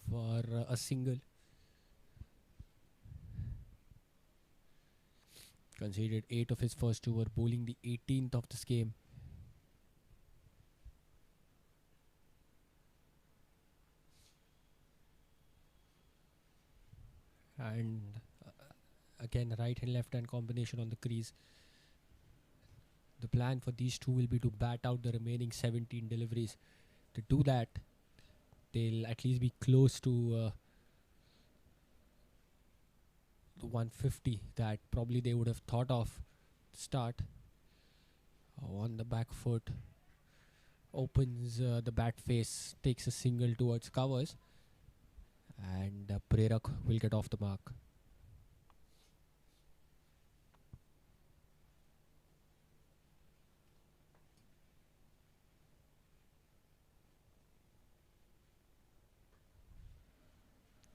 for a single. Conceded 8 of his first over, bowling the 18th of this game. And again, right and left hand combination on the crease. The plan for these two will be to bat out the remaining 17 deliveries. To do that, they'll at least be close to the 150 that probably they would have thought of to start. On the back foot, opens the bat face, takes a single towards covers, and Prerak will get off the mark.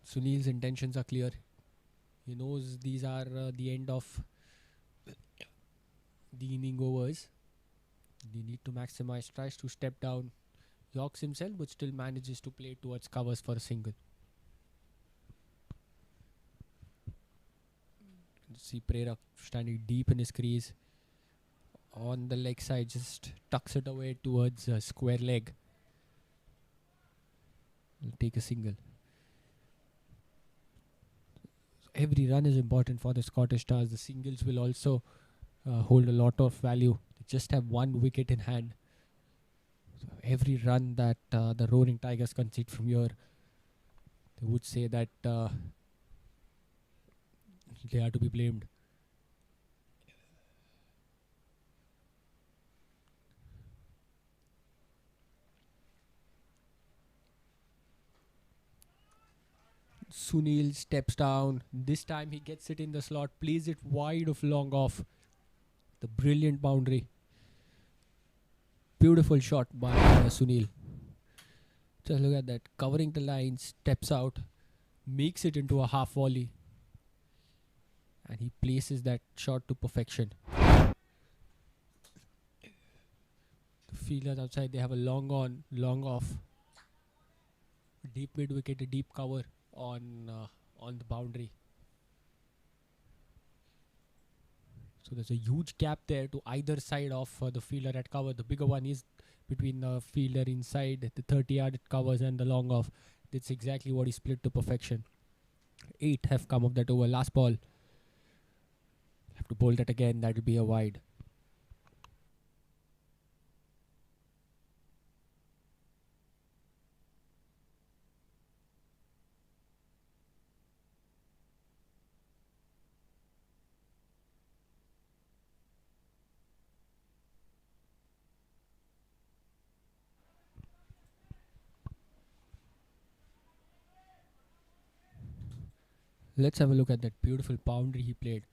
Sunil's intentions are clear. He knows these are the end of the inning overs. They need to maximize, tries to step down, yorks himself, but still manages to play towards covers for a single. See Prerak standing deep in his crease. On the leg side, just tucks it away towards square leg. Will take a single. So every run is important for the Scottish Stars. The singles will also hold a lot of value. They just have one wicket in hand. So every run that the Roaring Tigers concede from here, they would say that they are to be blamed. Sunil steps down. This time he gets it in the slot, plays it wide of long off. The brilliant boundary. Beautiful shot by Sunil. Just look at that. Covering the line, steps out, makes it into a half volley. And he places that shot to perfection. The fielders outside, they have a long on, long off. Deep mid wicket, a deep cover on the boundary. So there's a huge gap there to either side of the fielder at cover. The bigger one is between the fielder inside the 30-yard it covers and the long off. That's exactly what he split to perfection. 8 have come of that over. Last ball. Have to bowl that again. That will be a wide. Let's have a look at that beautiful boundary he played.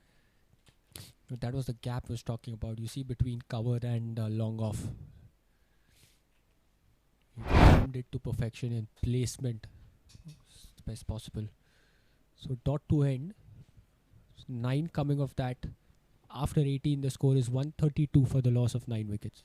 That was the gap I was talking about. You see between cover and long off. He timed it to perfection in placement. It's the best possible. So dot to end. 9 coming of that. After 18 the score is 132 for the loss of 9 wickets.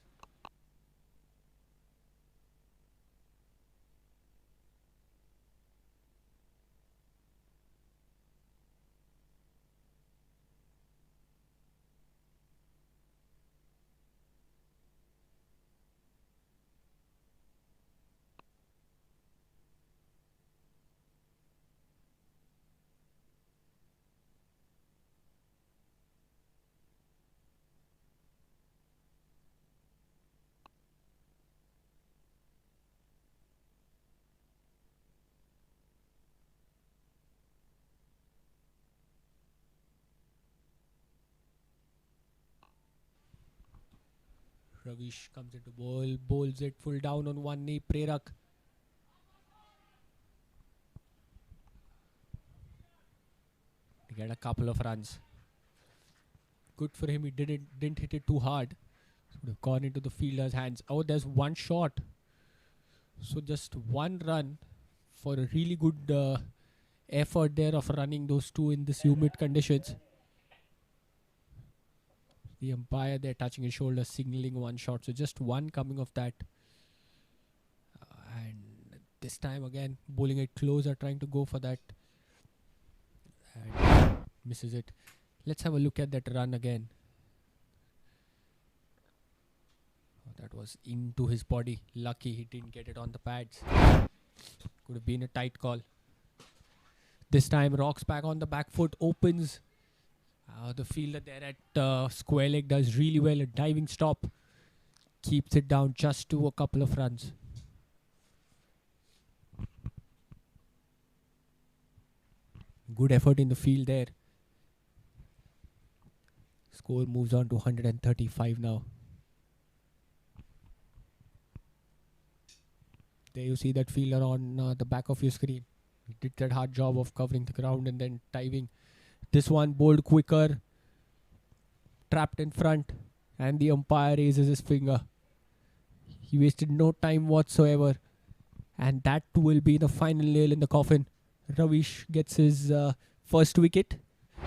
Ravish comes into bowl, bowls it full down on one knee. Prerak. To get a couple of runs. Good for him. He didn't hit it too hard. It would have gone into the fielder's hands. Oh, there's one shot. So just one run for a really good effort there of running those two in this humid conditions. The umpire there touching his shoulder, signaling one shot. So just one coming of that. And this time again, bowling it closer, trying to go for that. And misses it. Let's have a look at that run again. Oh, that was into his body. Lucky he didn't get it on the pads. Could have been a tight call. This time rocks back on the back foot, opens. The fielder there at square leg does really well. A diving stop. Keeps it down just to a couple of runs. Good effort in the field there. Score moves on to 135 now. There you see that fielder on the back of your screen. He did that hard job of covering the ground and then diving. This one bowled quicker, trapped in front, and the umpire raises his finger. He wasted no time whatsoever, and that will be the final nail in the coffin. Ravish gets his first wicket.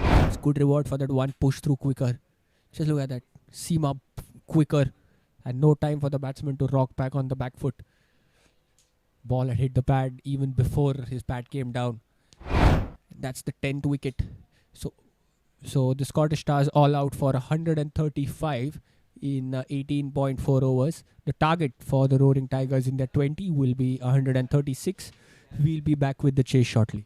It's good reward for that one push through quicker. Just look at that. Seam up quicker, and no time for the batsman to rock back on the back foot. Ball had hit the pad even before his bat came down. That's the 10th wicket. So the Scottish Stars all out for 135 in 18.4 overs. The target for the Roaring Tigers in their 20 will be 136. We'll be back with the chase shortly.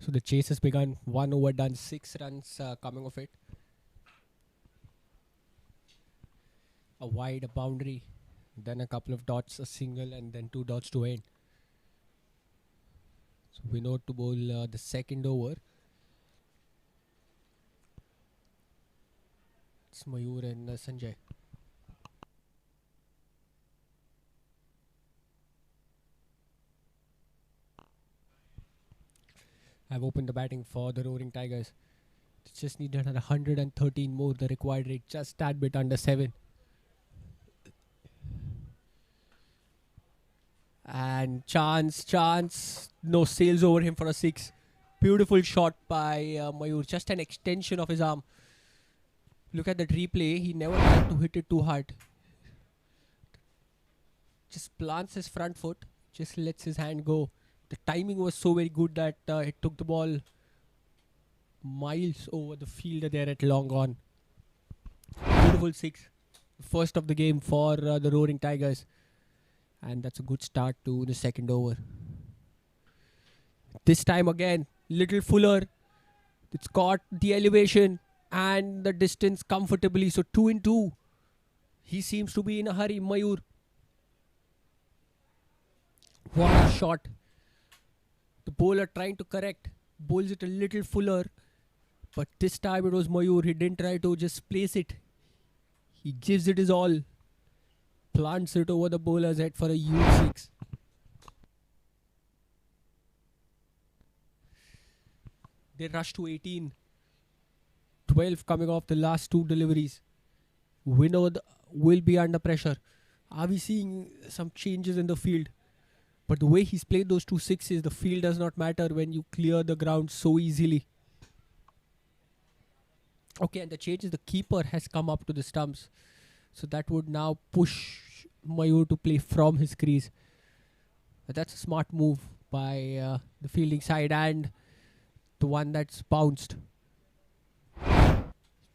So the chase has begun. 1 over done, 6 runs coming of it. A wide, a boundary, then a couple of dots, a single, and then 2 dots to end. So Vinod to bowl the second over. It's Mayur and Sanjay. I've opened the batting for the Roaring Tigers. It just needed 113 more, the required rate, just that bit under 7. And chance, no, sails over him for a 6. Beautiful shot by Mayur, just an extension of his arm. Look at that replay, he never tried to hit it too hard. Just plants his front foot, just lets his hand go. The timing was so very good that it took the ball miles over the fielder there at long on. Beautiful 6. First of the game for the Roaring Tigers. And that's a good start to the second over. This time again, little fuller. It's got the elevation and the distance comfortably. So 2 in 2. He seems to be in a hurry, Mayur. What a shot. The bowler trying to correct. Bowls it a little fuller. But this time it was Mayur. He didn't try to just place it. He gives it his all. Plants it over the bowler's head for a huge 6. They rush to 18. 12 coming off the last 2 deliveries. Vinod will be under pressure. Are we seeing some changes in the field? But the way he's played those 2 sixes, the field does not matter when you clear the ground so easily. Okay, and the change is the keeper has come up to the stumps. So that would now push Mayur to play from his crease. But that's a smart move by the fielding side, and the one that's bounced.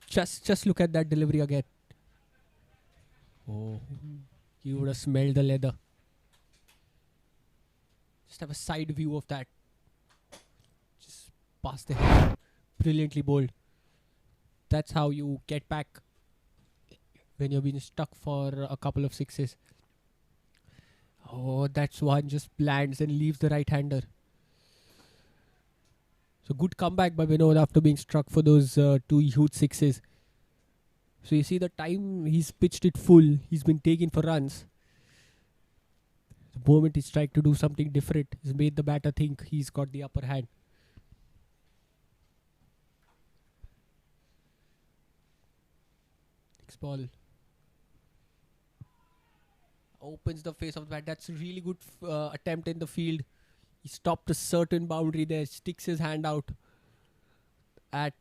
Just look at that delivery again. Oh, you would have smelled the leather. Just have a side view of that. Just past the head. Brilliantly bowled. That's how you get back when you've been stuck for a couple of sixes. Oh, that's one just lands and leaves the right-hander. So good comeback by Vinod after being struck for those 2 huge sixes. So you see the time he's pitched it full, he's been taken for runs. The moment he's tried to do something different, he's made the batter think he's got the upper hand. Next ball. Opens the face of the bat. That's a really good attempt in the field. He stopped a certain boundary there. Sticks his hand out at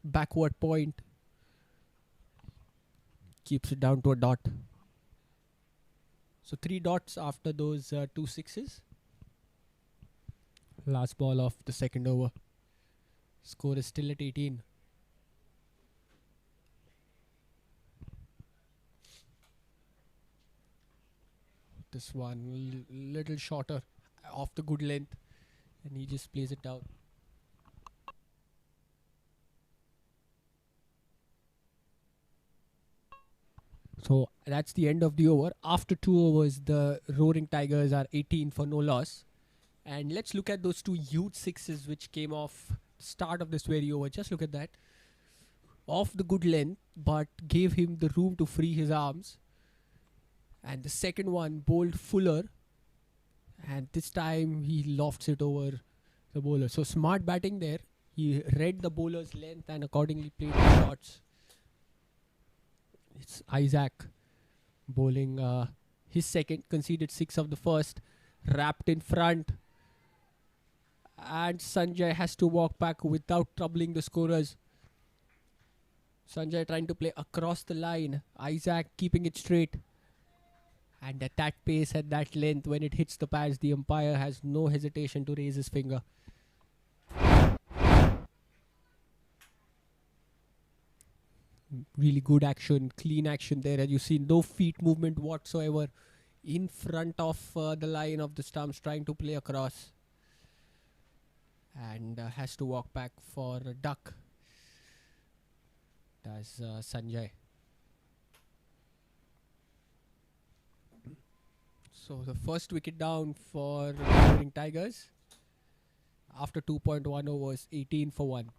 backward point. Keeps it down to a dot. So 3 dots after those 2 sixes. Last ball of the second over. Score is still at 18. This one little shorter, off the good length, and he just plays it down. So that's the end of the over. After 2 overs, the Roaring Tigers are 18 for no loss. And let's look at those 2 huge sixes which came off start of this very over. Just look at that. Off the good length, but gave him the room to free his arms. And the second one bowled fuller, and this time he lofts it over the bowler. So smart batting there. He read the bowler's length and accordingly played the shots. It's Isaac bowling his second, conceded 6 of the first, wrapped in front, and Sanjay has to walk back without troubling the scorers. Sanjay trying to play across the line, Isaac keeping it straight. And at that pace, at that length, when it hits the pads, the umpire has no hesitation to raise his finger. Really good action, clean action there. As you see, no feet movement whatsoever in front of the line of the stumps, trying to play across. and has to walk back for a duck. Does Sanjay. So the first wicket down for Roaring Tigers after 2.1 overs, 18 for 1.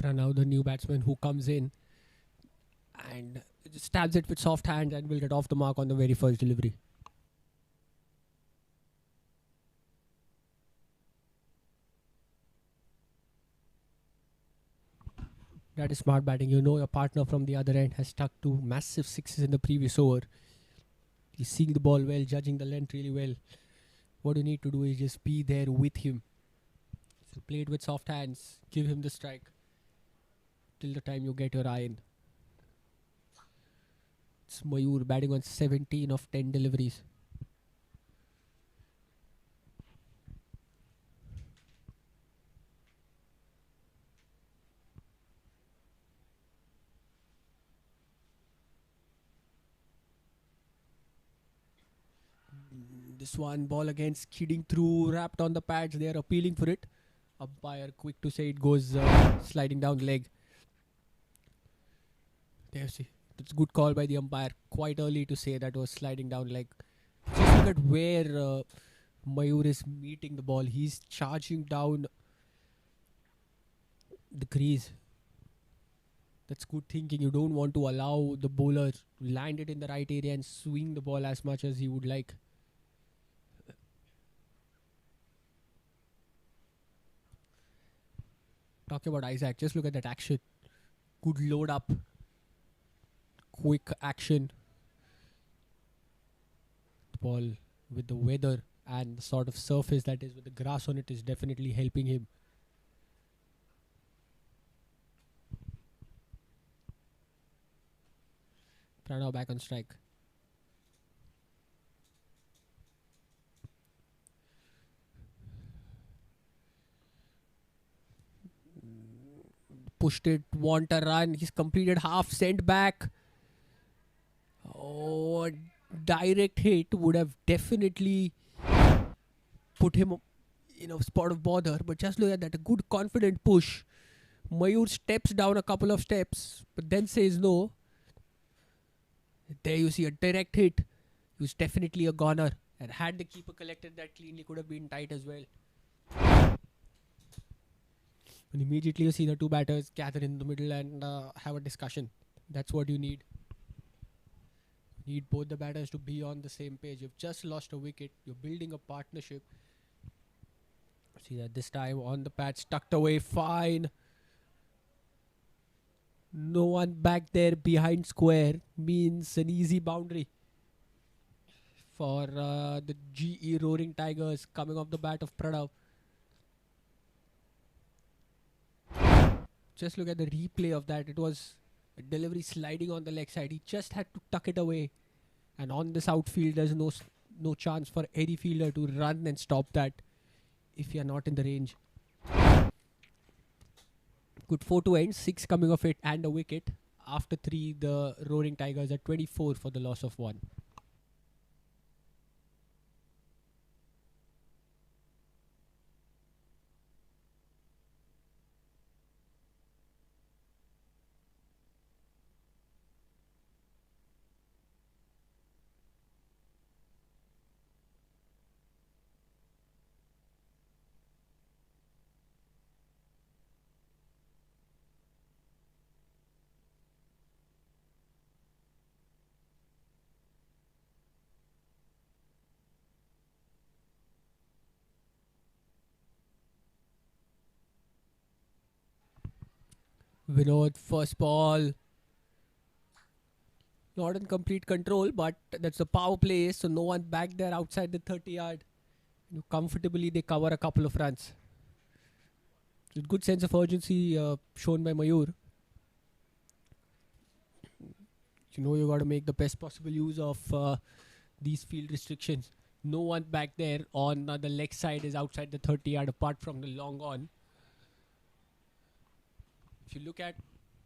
Pranav, the new batsman who comes in and stabs it with soft hand and will get off the mark on the very first delivery. That is smart batting. You know your partner from the other end has stuck to massive sixes in the previous over. He's seeing the ball well, judging the length really well. What you need to do is just be there with him. So play it with soft hands. Give him the strike till the time you get your eye in. It's Mayur batting on 17 of 10 deliveries. This one ball again skidding through, wrapped on the pads. They are appealing for it. Umpire quick to say it goes sliding down leg. There, see, that's a good call by the umpire. Quite early to say that was sliding down leg. Just look at where Mayur is meeting the ball. He's charging down the crease. That's good thinking. You don't want to allow the bowler to land it in the right area and swing the ball as much as he would like. Talking about Isaac, just look at that action. Good load up. Quick action. The ball with the weather and the sort of surface that is with the grass on it is definitely helping him. Pranav back on strike. Pushed it, want a run. He's completed half, sent back. Oh, direct hit would have definitely put him in a spot of bother. But just look at that, a good confident push. Mayur steps down a couple of steps, but then says no. There you see a direct hit. He was definitely a goner. And had the keeper collected that cleanly, could have been tight as well. And immediately you see the two batters gather in the middle and have a discussion. That's what you need. You need both the batters to be on the same page. You've just lost a wicket. You're building a partnership. See that this time on the patch, tucked away, fine. No one back there behind square means an easy boundary for the GE Roaring Tigers coming off the bat of Pranav. Just look at the replay of that. It was a delivery sliding on the leg side. He just had to tuck it away. And on this outfield, there's no chance for any fielder to run and stop that if you're not in the range. Good 4 to end, 6 coming off it and a wicket. After 3, the Roaring Tigers are 24 for the loss of 1. Vinod, first ball. Not in complete control, but that's a power play, so no one back there outside the 30 yard. Comfortably, they cover a couple of runs. With good sense of urgency shown by Mayur. You got to make the best possible use of these field restrictions. No one back there on the leg side is outside the 30 yard apart from the long on. If you look at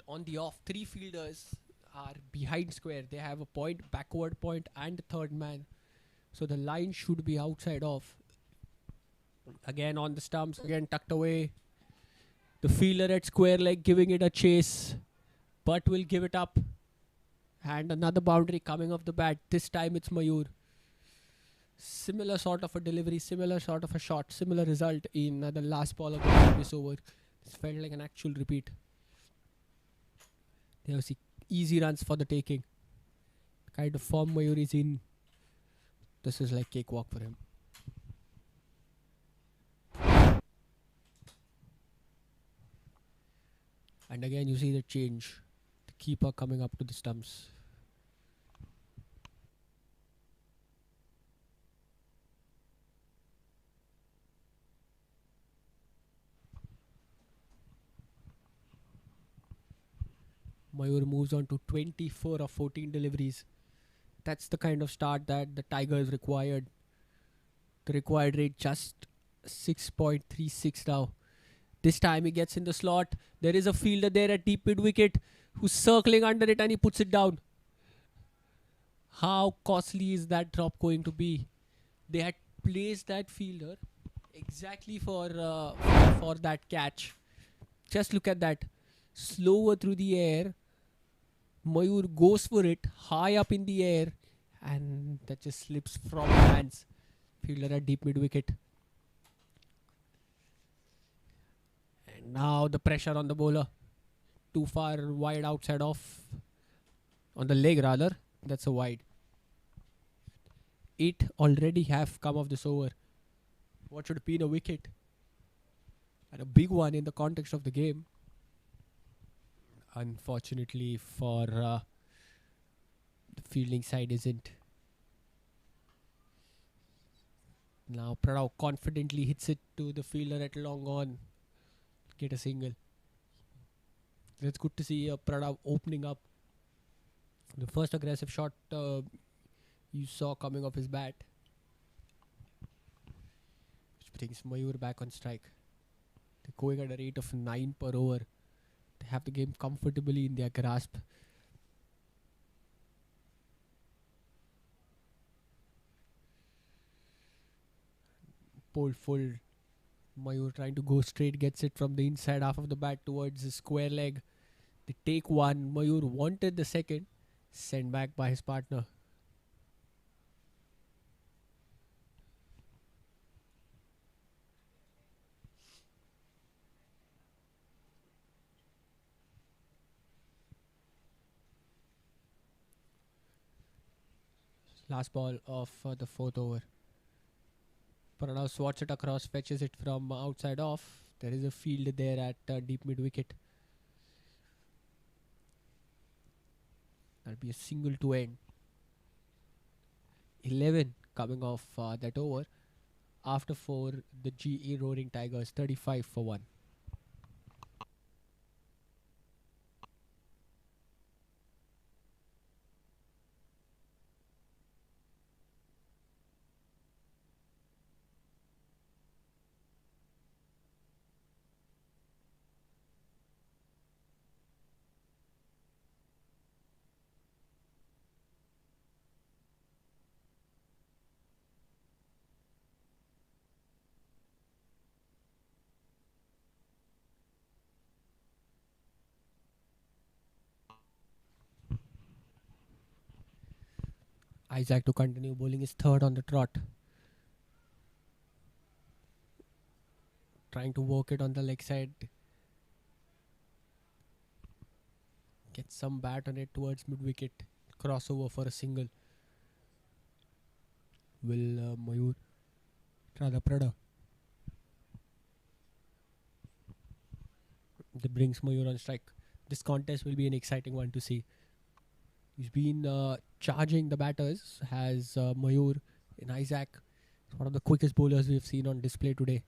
on the off, three fielders are behind square. They have a point, backward point, and third man. So the line should be outside off. Again on the stumps, again tucked away. The fielder at square leg giving it a chase, but will give it up. And another boundary coming off the bat. This time it's Mayur. Similar sort of a delivery, similar sort of a shot, similar result in the last ball of the previous over. This felt like an actual repeat. There was easy runs for the taking. The kind of form Mayur is in, this is like cakewalk for him. And again you see the change. The keeper coming up to the stumps. Mayur moves on to 24 of 14 deliveries. That's the kind of start that the Tigers required. The required rate just 6.36 now. This time he gets in the slot. There is a fielder there at deep mid wicket who's circling under it and he puts it down. How costly is that drop going to be? They had placed that fielder exactly for that catch. Just look at that. Slower through the air. Mayur goes for it high up in the air and that just slips from his hands. Fielder at deep mid wicket. And now the pressure on the bowler. Too far wide outside off. On the leg rather. That's a wide. 8 already have come off this over. What should have been a wicket? And a big one in the context of the game. Unfortunately for the fielding side isn't. Now Pranav confidently hits it to the fielder at long on. Get a single. It's good to see Pranav opening up. The first aggressive shot you saw coming off his bat. Which brings Mayur back on strike. They're going at a rate of 9 per over. They have the game comfortably in their grasp. Pole full. Mayur trying to go straight, gets it from the inside half of the bat towards the square leg. They take one. Mayur wanted the second. Sent back by his partner. Last ball of the fourth over. Pranav swats it across, fetches it from outside off. There is a field there at deep mid wicket. That'll be a single to end. 11 coming off that over. After 4, the GE Roaring Tigers 35 for 1. Isaac to continue bowling his third on the trot. Trying to work it on the leg side. Get some bat on it towards mid wicket. Crossover for a single. Will Mayur try the Prada? That brings Mayur on strike. This contest will be an exciting one to see. He's been charging the batters, has Mayur in Isaac. One of the quickest bowlers we've seen on display today.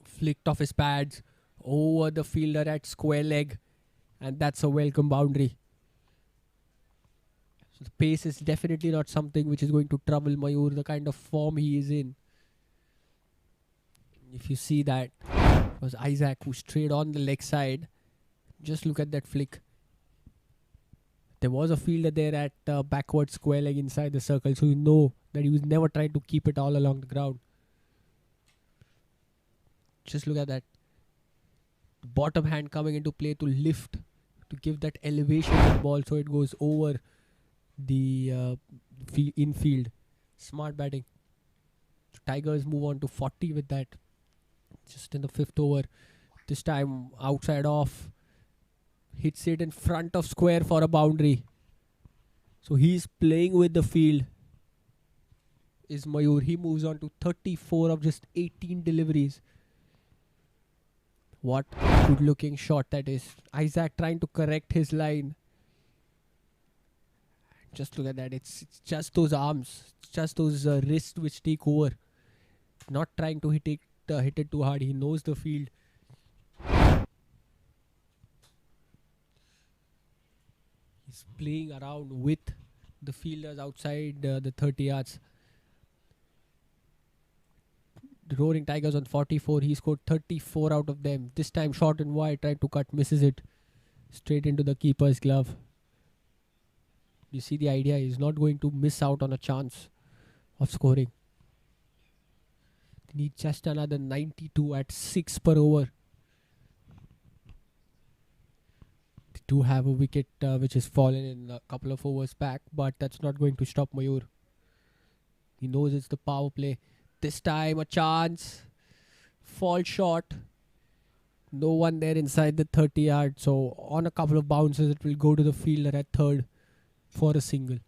Flicked off his pads over the fielder at square leg, and that's a welcome boundary. So the pace is definitely not something which is going to trouble Mayur, the kind of form he is in. If you see that, it was Isaac who strayed on the leg side. Just look at that flick. There was a fielder there at backward square leg inside the circle, so you know that he was never trying to keep it all along the ground. Just look at that. The bottom hand coming into play to lift, to give that elevation to the ball so it goes over the infield. Smart batting. Tigers move on to 40 with that. Just in the 5th over. This time outside off. Hits it in front of square for a boundary. So he's playing with the field. Is Mayur. He moves on to 34 of just 18 deliveries. What good looking shot that is. Isaac trying to correct his line. Just look at that. It's just those arms. It's just those wrists which take over. Not trying to hit it too hard. He knows the field. He's playing around with the fielders outside the 30 yards. The Roaring Tigers on 44. He scored 34 out of them. This time short and wide, trying to cut, misses it. Straight into the keeper's glove. You see the idea. He's not going to miss out on a chance of scoring. They need just another 92 at 6 per over. They do have a wicket which has fallen in a couple of overs back, but that's not going to stop Mayur. He knows it's the power play. This time a chance. Fall short. No one there inside the 30 yard. So on a couple of bounces it will go to the fielder at third for a single.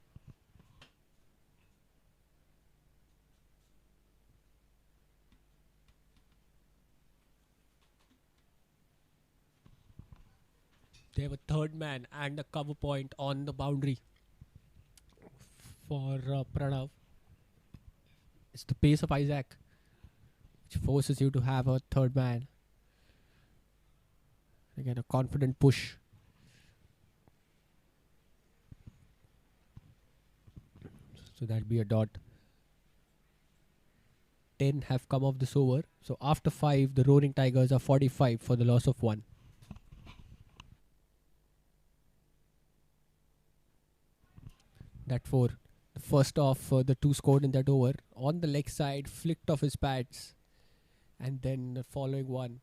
They have a third man and a cover point on the boundary for Pranav. It's the pace of Isaac which forces you to have a third man. Again, a confident push. So that'll be a dot. 10 have come off this over. So after 5, the Roaring Tigers are 45 for the loss of 1. That 4. The first of the 2 scored in that over. On the leg side, flicked off his pads. And then the following one,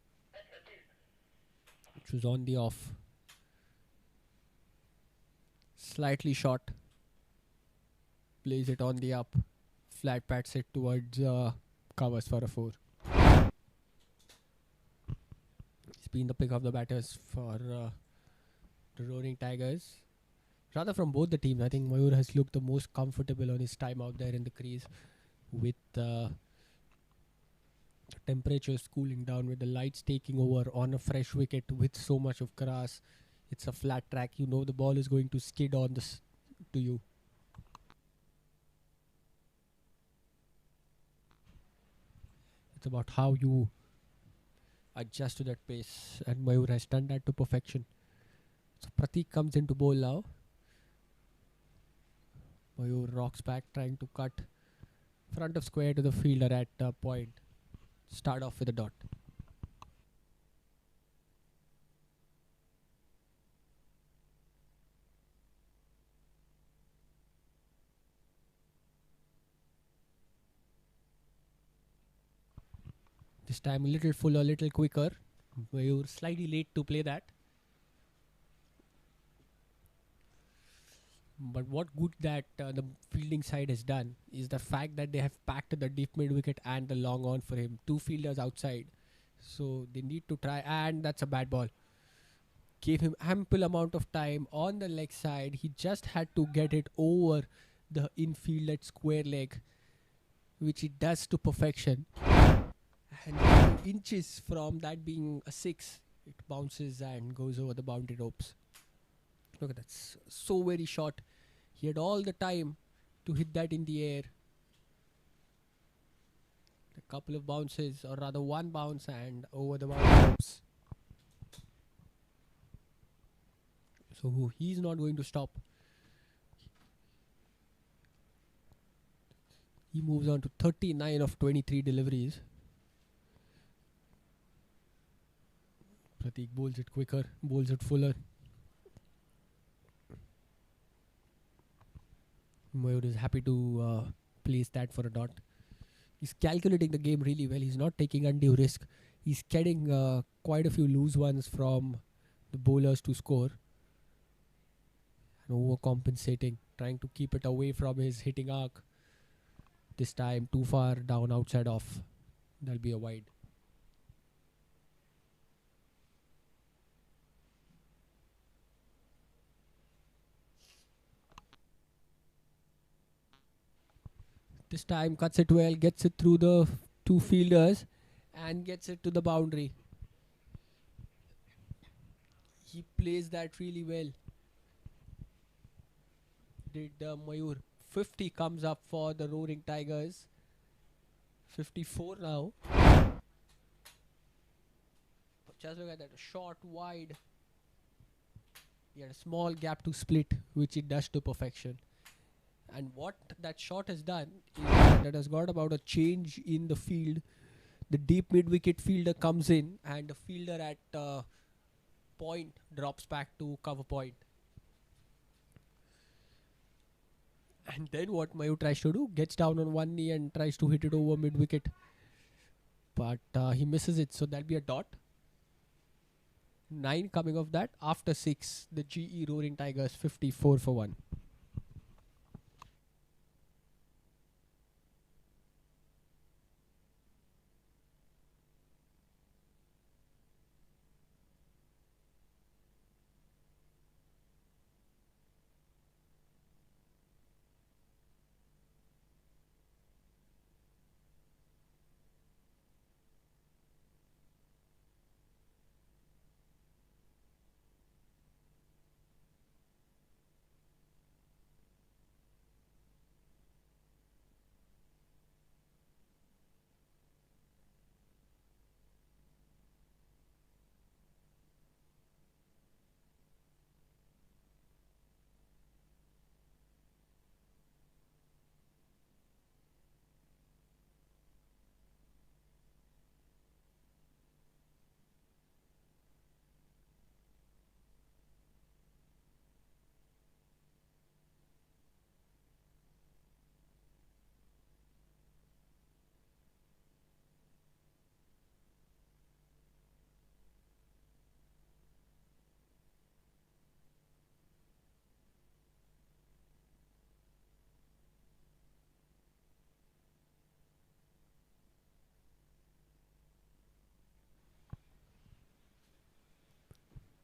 which was on the off. Slightly short. Plays it on the up. Flat pats it towards covers for a 4. It's been the pick of the batters for the Roaring Tigers. Rather from both the teams, I think Mayur has looked the most comfortable on his time out there in the crease with temperatures cooling down, with the lights taking over on a fresh wicket with so much of grass. It's a flat track. You know the ball is going to skid on this to you. It's about how you adjust to that pace, and Mayur has done that to perfection. So Pratik comes into bowl now. Mayur rocks back, trying to cut front of square to the fielder at point. Start off with a dot. This time a little fuller, a little quicker. Mayur slightly late to play that. But what good that the fielding side has done is the fact that they have packed the deep mid wicket and the long on for him. 2 fielders outside. So they need to try, and that's a bad ball. Gave him ample amount of time on the leg side. He just had to get it over the infield at square leg, which he does to perfection. And 2 inches from that being a 6. It bounces and goes over the boundary ropes. Look at that. So very short. He had all the time to hit that in the air. A couple of bounces, or rather one bounce, and over the boundary ropes. So he's not going to stop. He moves on to 39 of 23 deliveries. Pratik bowls it quicker, bowls it fuller. Mayur is happy to place that for a dot. He's calculating the game really well. He's not taking undue risk. He's getting quite a few loose ones from the bowlers to score. And overcompensating, trying to keep it away from his hitting arc. This time too far down outside off. That'll be a wide. This time cuts it well, gets it through the two fielders and gets it to the boundary. He plays that really well. Did Mayur. 50 comes up for the Roaring Tigers. 54 now. Just look at that. Short, wide. He had a small gap to split, which it does to perfection. And what that shot has done is that has got about a change in the field. The deep mid-wicket fielder comes in and the fielder at point drops back to cover point. And then what Mayur tries to do, gets down on one knee and tries to hit it over mid-wicket. But he misses it, so that'll be a dot. 9 coming off that. After 6, the GE Roaring Tigers 54 for 1.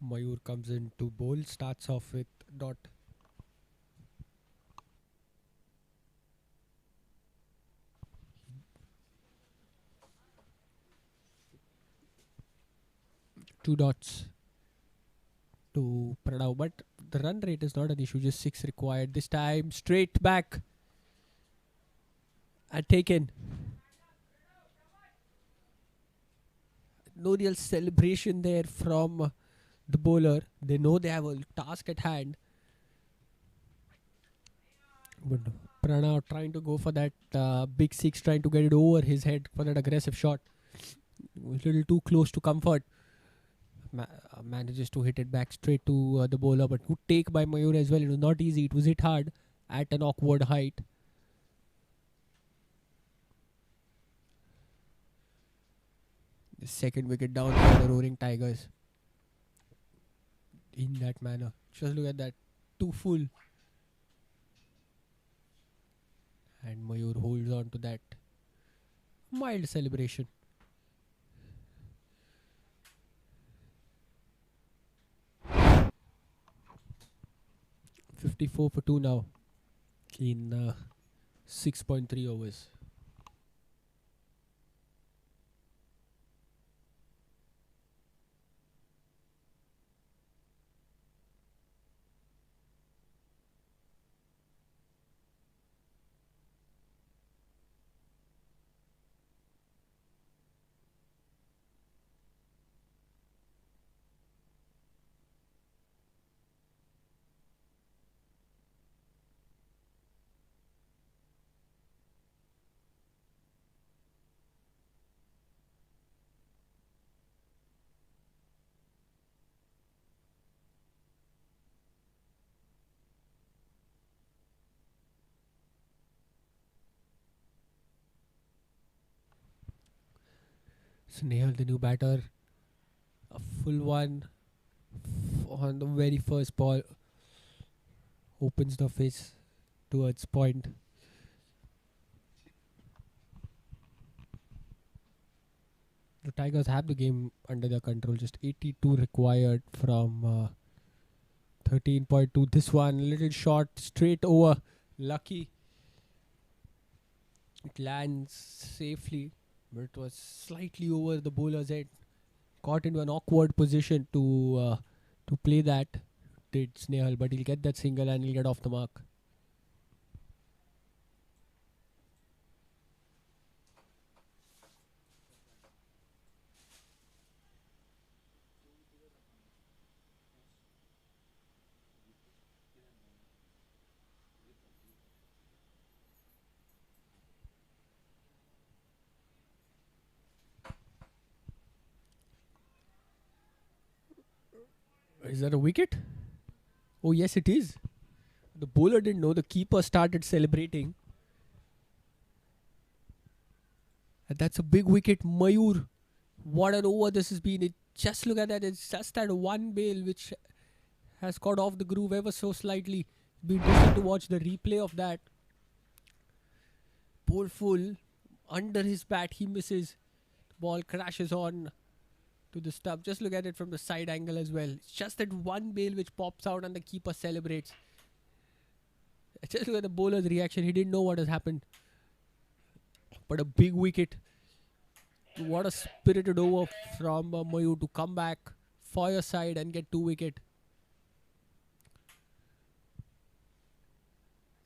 Mayur comes in to bowl, starts off with dot. Two dots to Pranav, but the run rate is not an issue, just 6 required. This time straight back and taken. No real celebration there from the bowler. They know they have a task at hand. But Pranav trying to go for that big 6, trying to get it over his head for that aggressive shot. A little too close to comfort. Manages to hit it back straight to the bowler, but good take by Mayur as well. It was not easy. It was hit hard at an awkward height. The second wicket down for the Roaring Tigers. In that manner. Just look at that. Too full. And Mayur holds on to that mild celebration. .54 for 2 now in 6.3 overs. Snehal, the new batter, a full one on the very first ball, opens the face towards point. The Tigers have the game under their control. Just 82 required from 13.2. This one, little short, straight over. Lucky. It lands safely, but it was slightly over the bowler's head. Caught into an awkward position to play that. Did Snehal, but he'll get that single and he'll get off the mark. Is that a wicket? Oh, yes, it is. The bowler didn't know. The keeper started celebrating. And that's a big wicket. Mayur. What an over this has been. Just look at that. It's just that one bail which has got off the groove ever so slightly. It'll be interesting to watch the replay of that. Ball full. Under his bat, he misses. The ball crashes on to the stump. Just look at it from the side angle as well. It's just that one bail which pops out and the keeper celebrates. Just look at the bowler's reaction. He didn't know what has happened. But a big wicket. What a spirited over from Mayur to come back for your side and get 2 wicket.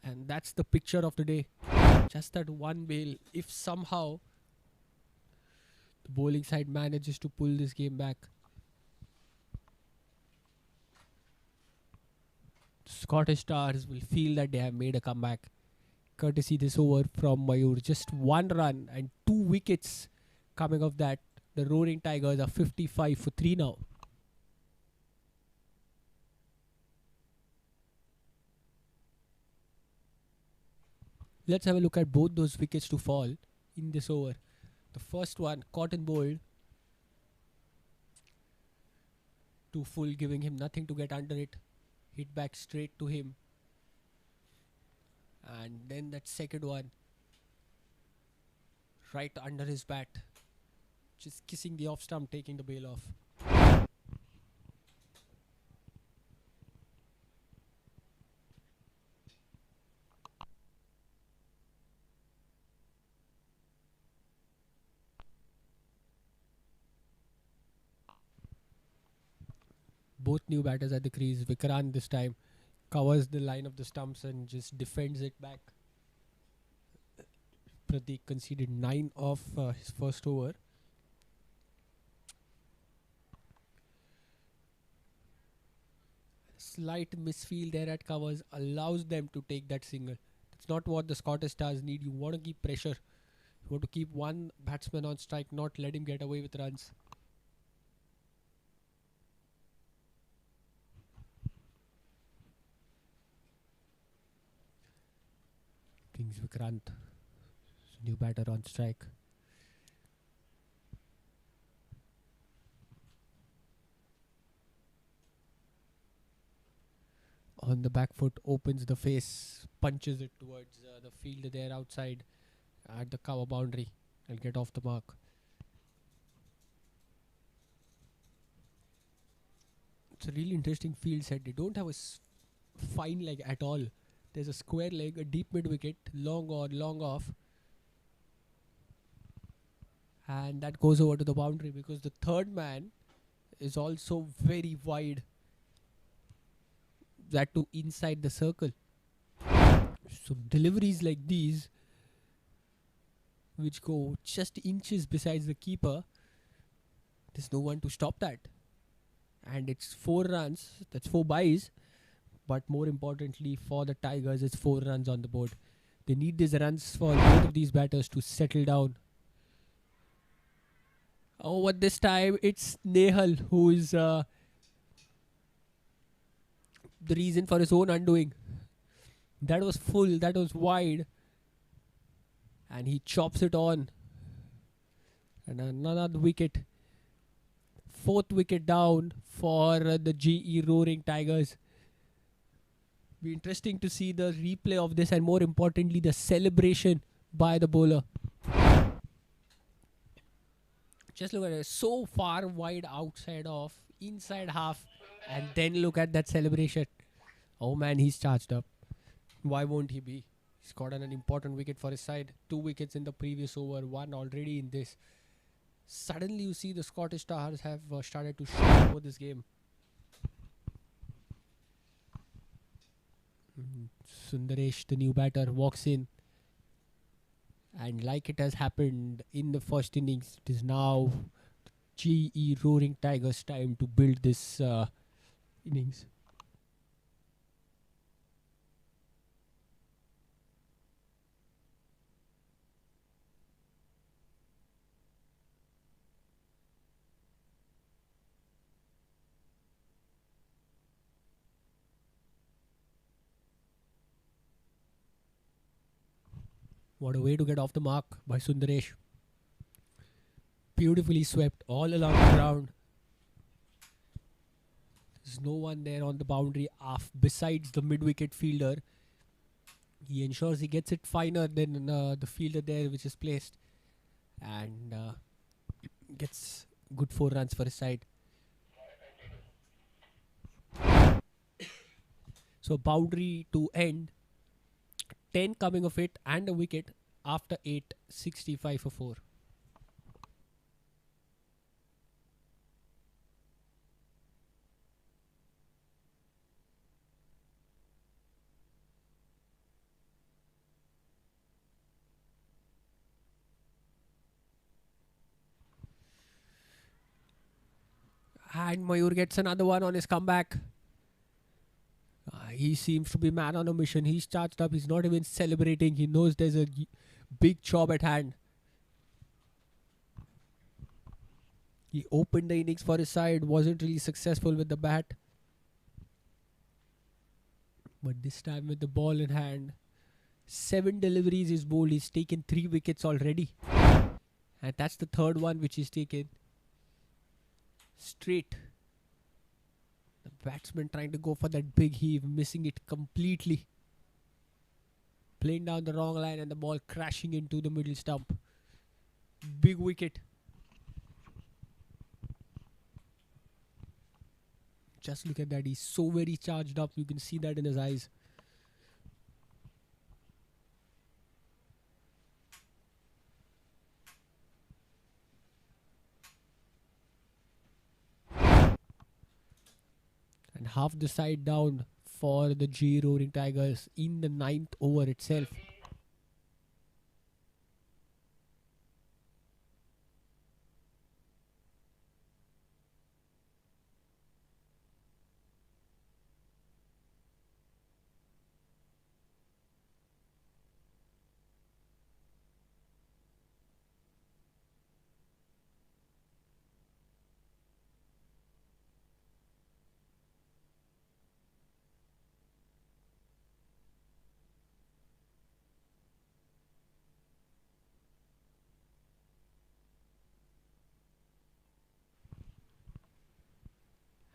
And that's the picture of the day. Just that one bail. If somehow the bowling side manages to pull this game back, Scottish Stars will feel that they have made a comeback. Courtesy this over from Mayur. Just 1 run and 2 wickets coming off that. The Roaring Tigers are 55 for 3 now. Let's have a look at both those wickets to fall in this over. The first one, caught and bowled to full, giving him nothing to get under it. Hit back straight to him. And then that second one, right under his bat. Just kissing the off stump, taking the bail off. Both new batters at the crease. Vikrant this time covers the line of the stumps and just defends it back. Pratik conceded 9 off his first over. Slight misfield there at covers allows them to take that single. That's not what the Scottish Stars need. You want to keep pressure. You want to keep one batsman on strike, not let him get away with runs. Kings Vikrant, new batter on strike. On the back foot, opens the face, punches it towards the fielder there outside at the cover boundary and get off the mark. It's a really interesting field set. They don't have a fine leg at all. There's a square leg, a deep mid wicket, long on, long off. And that goes over to the boundary because the third man is also very wide. That too inside the circle. So deliveries like these, which go just inches besides the keeper, there's no one to stop that. And it's 4 runs, that's 4 byes. But more importantly for the Tigers, it's 4 runs on the board. They need these runs for both of these batters to settle down. Oh, but this time it's Nehal who is the reason for his own undoing. That was full, that was wide. And he chops it on. And another wicket. Fourth wicket down for the GE Roaring Tigers. Be interesting to see the replay of this, and more importantly the celebration by the bowler. Just look at it, so far wide outside of inside half, and then look at that celebration. Oh man, he's charged up. Why won't he be? He's got an important wicket for his side. 2 wickets in the previous over, 1 already in this. Suddenly you see the Scottish Stars have started to shoot over this game. Sundaresh, the new batter, walks in. And like it has happened in the first innings, it is now GE Roaring Tigers' time to build this innings. What a way to get off the mark by Sundaresh. Beautifully swept all along the ground. There's no one there on the boundary besides the mid-wicket fielder. He ensures he gets it finer than the fielder there which is placed. And gets good 4 runs for his side. So boundary to end. 10 coming of it and a wicket after 8, 65 for 4. And Mayur gets another one on his comeback. He seems to be man on a mission. He's charged up. He's not even celebrating. He knows there's a big job at hand. He opened the innings for his side. Wasn't really successful with the bat. But this time with the ball in hand. 7 deliveries is bowled. He's taken 3 wickets already. And that's the third one which he's taken. Straight. The batsman trying to go for that big heave, missing it completely. Playing down the wrong line and the ball crashing into the middle stump. Big wicket. Just look at that. He's so very charged up. You can see that in his eyes. And half the side down for the G Roaring Tigers in the 9th over itself.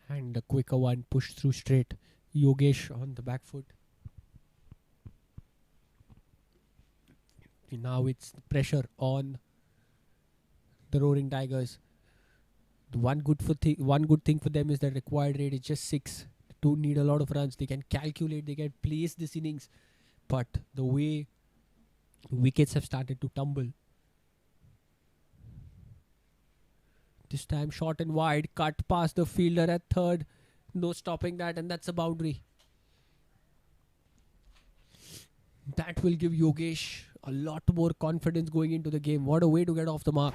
And the quicker one pushed through straight. Yogesh on the back foot. Now it's pressure on the Roaring Tigers. The one good thing for them is that required rate is just 6. They don't need a lot of runs. They can calculate, they can place this innings. But the way wickets have started to tumble. This time short and wide, cut past the fielder at third. No stopping that, and that's a boundary. That will give Yogesh a lot more confidence going into the game. What a way to get off the mark.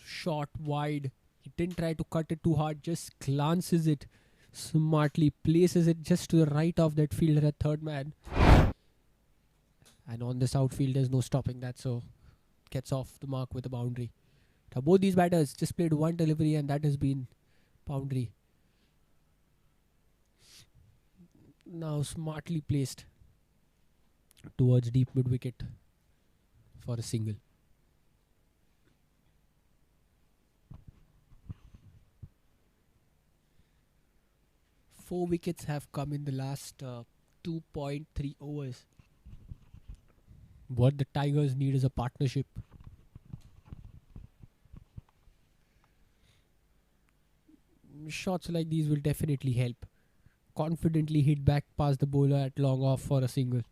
Short, wide. He didn't try to cut it too hard, just glances it smartly, places it just to the right of that fielder at third man. And on this outfield, there's no stopping that, so gets off the mark with a boundary. Now both these batters just played one delivery and that has been boundary. Now smartly placed towards deep mid wicket for a single. 4 wickets have come in the last 2.3 overs. What the Tigers need is a partnership. Shots like these will definitely help. Confidently hit back past the bowler at long off for a single.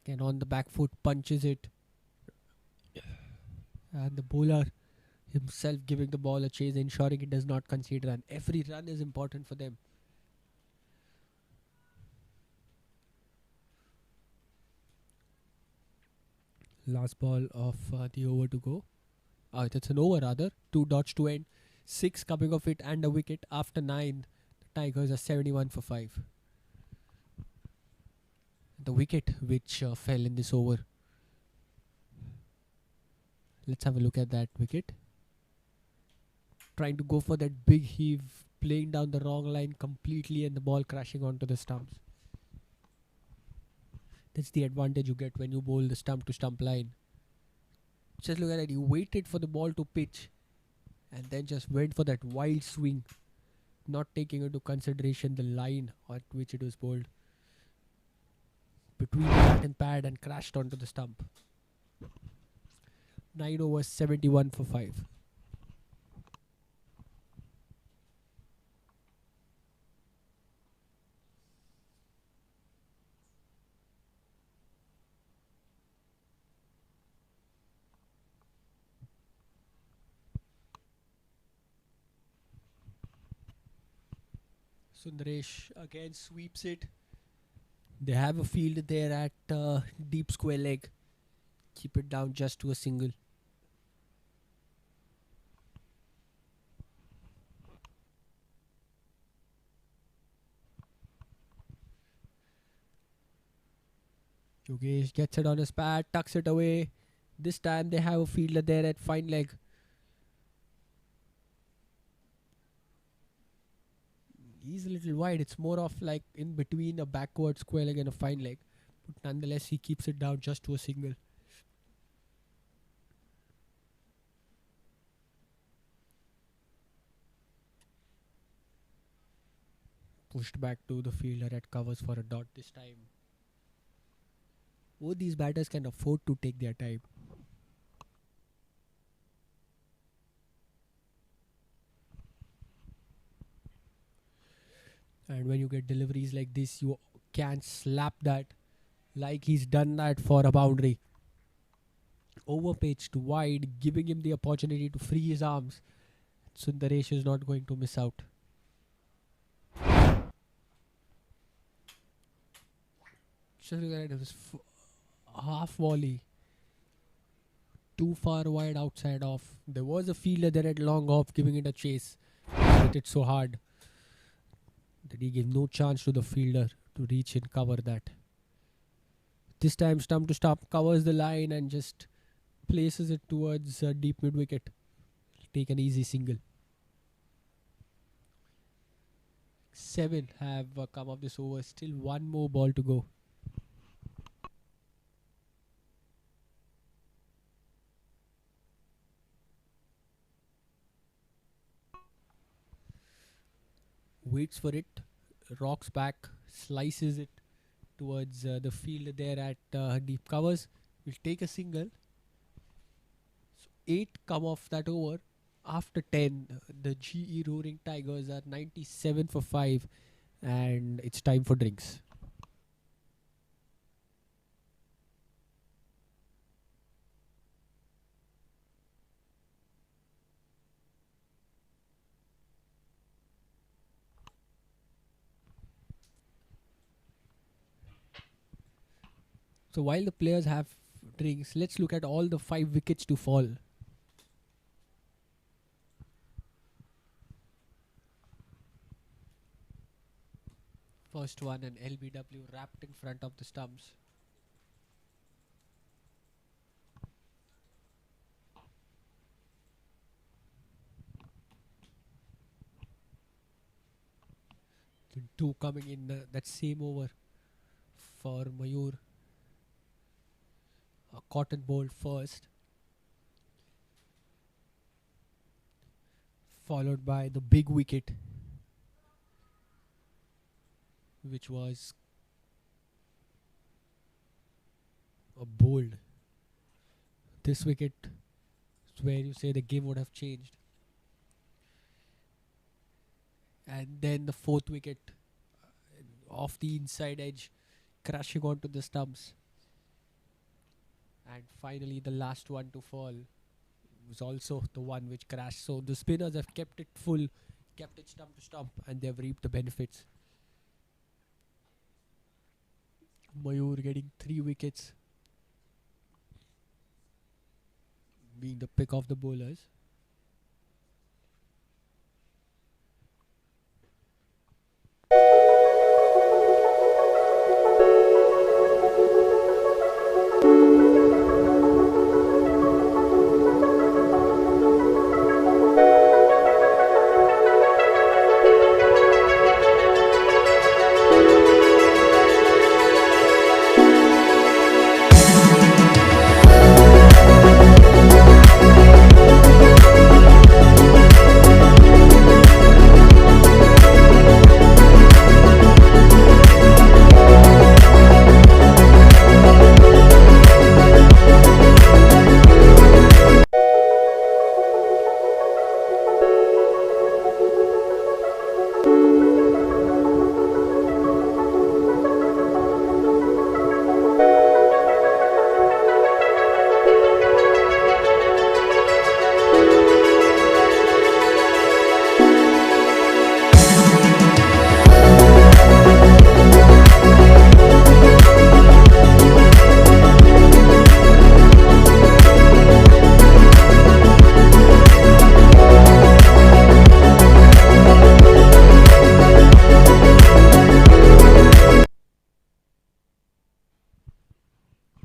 Again on the back foot, punches it. And the bowler himself giving the ball a chase, ensuring it does not concede run. Every run is important for them. Last ball of the over to go. That's an over rather. 2 dots to end. 6 coming off it and a wicket. After 9, the Tigers are 71 for 5. The wicket which fell in this over. Let's have a look at that wicket. Trying to go for that big heave, playing down the wrong line completely and the ball crashing onto the stumps. That's the advantage you get when you bowl the stump to stump line. Just look at it, he waited for the ball to pitch and then just went for that wild swing, not taking into consideration the line at which it was bowled. Between the bat and pad and crashed onto the stump. 9 overs, 71 for 5. Sundaresh again sweeps it. They have a field there at deep square leg. Keep it down just to a single. Yogesh gets it on his pad, tucks it away. This time they have a fielder there at fine leg. He's a little wide. It's more of like in between a backward square leg and a fine leg. But nonetheless, he keeps it down just to a single. Pushed back to the fielder at covers for a dot this time. Both these batters can afford to take their time. And when you get deliveries like this, you can slap that like he's done that for a boundary. Overpitched wide, giving him the opportunity to free his arms. Sundaresh is not going to miss out. Just look at it, it was half volley. Too far wide outside off. There was a fielder there at long off giving it a chase. Hit it so hard that he gave no chance to the fielder to reach and cover that. This time stump to stump covers the line and just places it towards deep mid wicket. Take an easy single. 7 have come up this over. Still one more ball to go. Waits for it, rocks back, slices it towards the field there at deep covers. Will take a single. So 8 come off that over. After 10, the GE Roaring Tigers are 97 for 5 and it's time for drinks. So while the players have drinks, let's look at all the 5 wickets to fall. First one, an LBW wrapped in front of the stumps. Two coming in that same over for Mayur. A cotton ball first, followed by the big wicket, which was a bold. This wicket is where you say the game would have changed. And then the fourth wicket off the inside edge, crashing onto the stumps. And finally, the last one to fall was also the one which crashed. So the spinners have kept it full, kept it stump to stump, and they've reaped the benefits. Mayur getting 3 wickets, being the pick of the bowlers.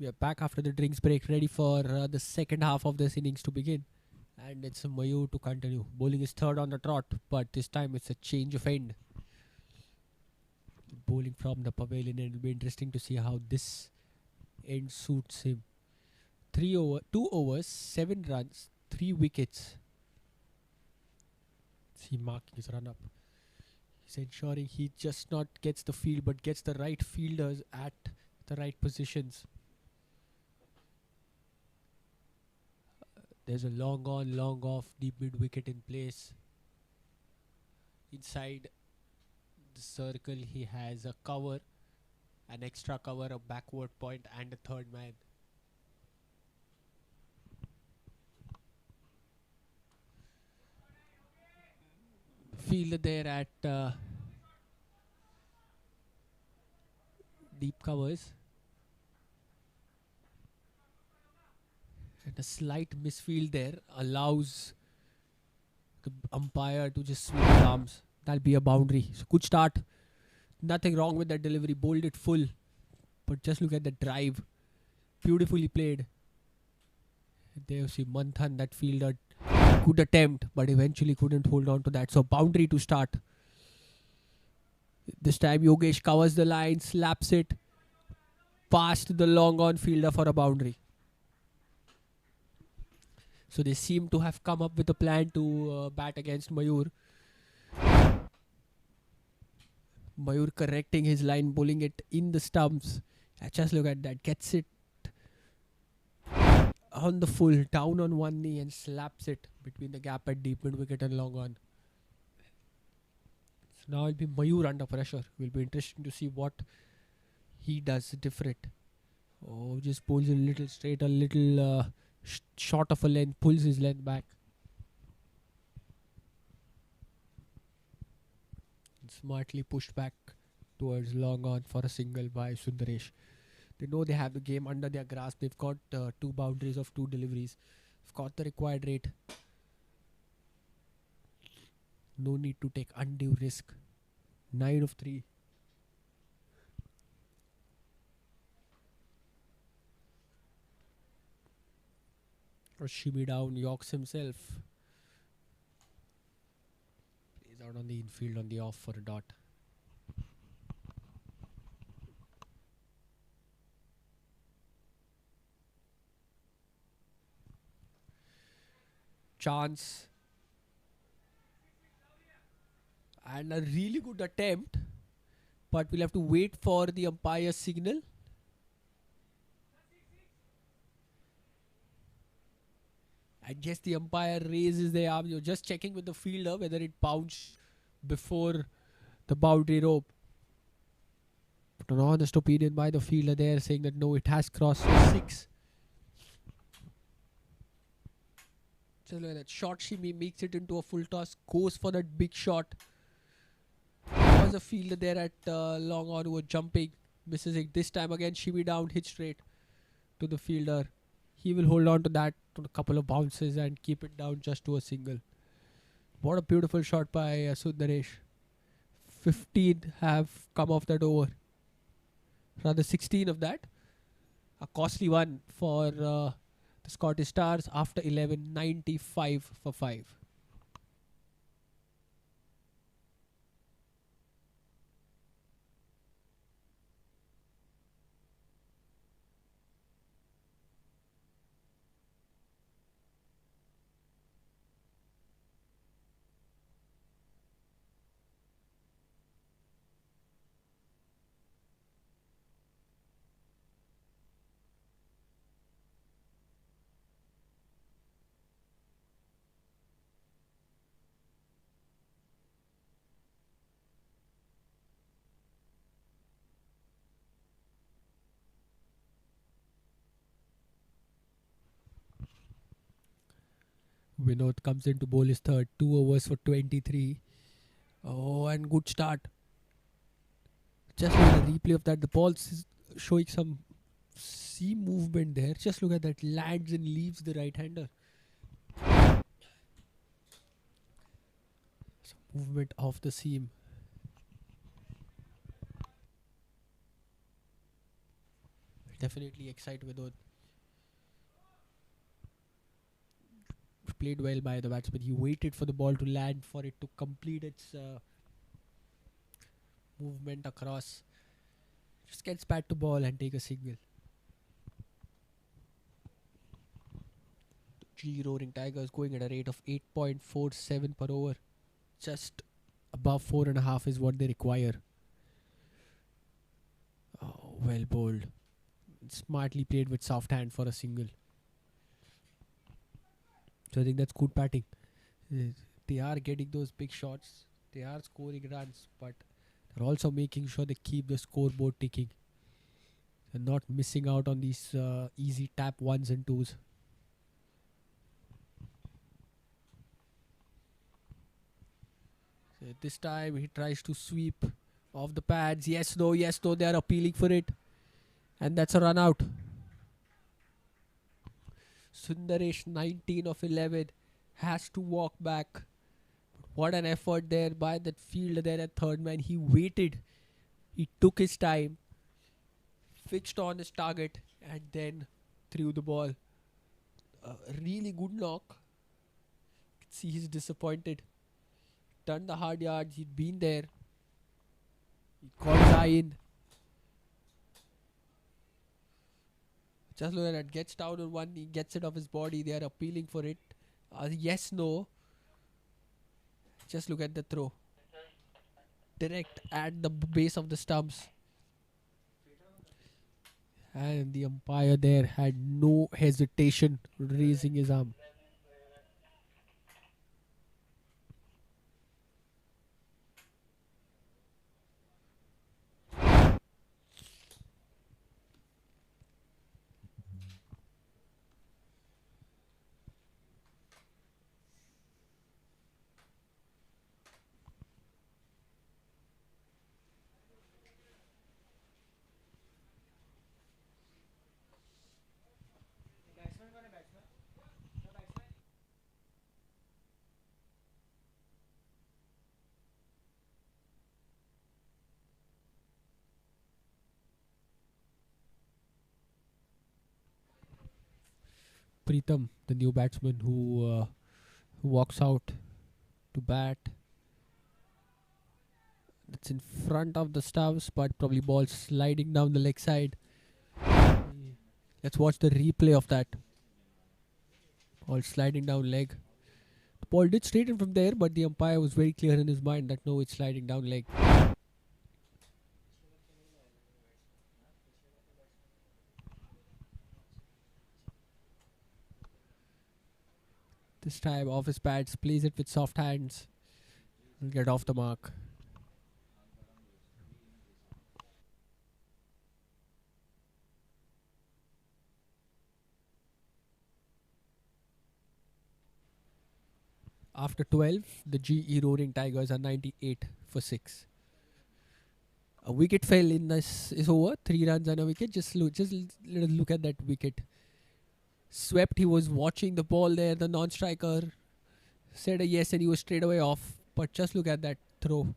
We are back after the drinks break, ready for the second half of this innings to begin. And it's Mayur to continue. Bowling is third on the trot, but this time it's a change of end. Bowling from the pavilion, and it'll be interesting to see how this end suits him. 2 overs, 7 runs, 3 wickets. See marking his run up. He's ensuring he just not gets the field, but gets the right fielders at the right positions. There's a long on, long off, deep mid wicket in place. Inside the circle, he has a cover, an extra cover, a backward point, and a third man. Fielder there at deep covers. And a slight misfield there allows the umpire to just swing his arms. That'll be a boundary. So good start. Nothing wrong with that delivery. Bowled it full. But just look at the drive. Beautifully played. There you see Manthan, that fielder, good attempt, but eventually couldn't hold on to that. So boundary to start. This time Yogesh covers the line, slaps it past the long on fielder for a boundary. So they seem to have come up with a plan to bat against Mayur. Mayur correcting his line, bowling it in the stumps. Just look at that. Gets it on the full, down on one knee, and slaps it between the gap at deep mid wicket and long on. So now it'll be Mayur under pressure. Will be interesting to see what he does different. Oh, just pulls a little straight, a little short of a length, pulls his length back. And smartly pushed back towards long on for a single by Sundaresh. They know they have the game under their grasp. They've got 2 boundaries of 2 deliveries. They've got the required rate. No need to take undue risk. 9 of 3. Shimmy down, Yorks himself. Plays out on the infield on the off for a dot. chance and a really good attempt, but we'll have to wait for the umpire's signal. I guess the umpire raises their arm. You're just checking with the fielder whether it bounced before the boundary rope. But an honest opinion by the fielder there saying that no, it has crossed for 6. So look at that short shimmy, makes it into a full toss, goes for that big shot. There was a fielder there at long on who was jumping, misses it. This time again, shimmy down, hit straight to the fielder. He will hold on to that to a couple of bounces and keep it down just to a single. What a beautiful shot by Sundaresh. 15 have come off that over. Rather 16 of that. A costly one for the Scottish Stars after 11, 95 for 5. Vinod comes in to bowl his third. 2 overs for 23. Oh, and good start. Just look at the replay of that. The ball's showing some seam movement there. Just look at that. Lands and leaves the right-hander. Some movement off the seam. Definitely excite Vinod. Played well by the batsman. He waited for the ball to land for it to complete its movement across. Just gets back to ball and take a single. G Roaring Tigers going at a rate of 8.47 per over. Just above 4.5 is what they require. Oh, well bowled. Smartly played with soft hand for a single. So I think that's good batting. They are getting those big shots. They are scoring runs, but they're also making sure they keep the scoreboard ticking and not missing out on these easy tap 1s and 2s. So this time he tries to sweep off the pads. Yes, no, they are appealing for it. And that's a run out. Sundaresh, 19 of 11, has to walk back. What an effort there by that fielder there at third man. He waited. He took his time, fixed on his target, and then threw the ball. A really good knock. You can see he's disappointed. Done the hard yards. He'd been there. He caught his eye in. Just look at that. Gets down on one. He gets it off his body. They are appealing for it. Yes, no. Just look at the throw. Direct at the base of the stumps. And the umpire there had no hesitation raising his arm. Preetham, the new batsman who walks out to bat. That's in front of the stumps, but probably ball sliding down the leg side. Let's watch the replay of that. Ball sliding down leg. Ball did straighten from there, but the umpire was very clear in his mind that no, it's sliding down leg. This time off his pads, plays it with soft hands. Will get off the mark. After 12, the GE Roaring Tigers are 98 for 6. A wicket fell in this is over. 3 runs and a wicket. Let us look at that wicket. Swept. He was watching the ball there. The non-striker said a yes and he was straight away off. But just look at that throw.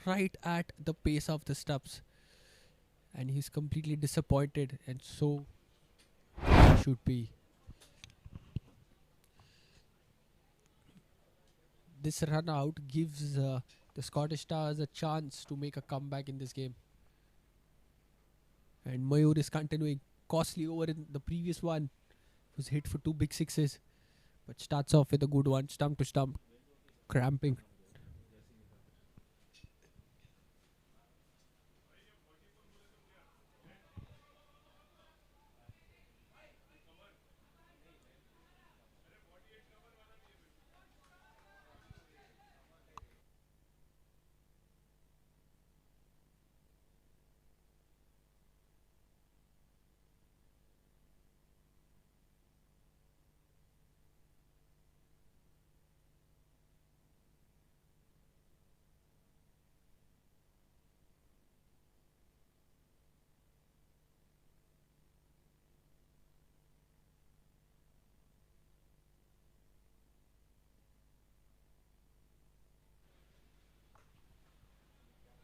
Right at the pace of the stumps. And he's completely disappointed. And so he should be. This run out gives the Scottish Stars a chance to make a comeback in this game. And Mayur is continuing. Costly over in the previous one. Was hit for 2 big sixes. But starts off with a good one. Stump to stump. Cramping.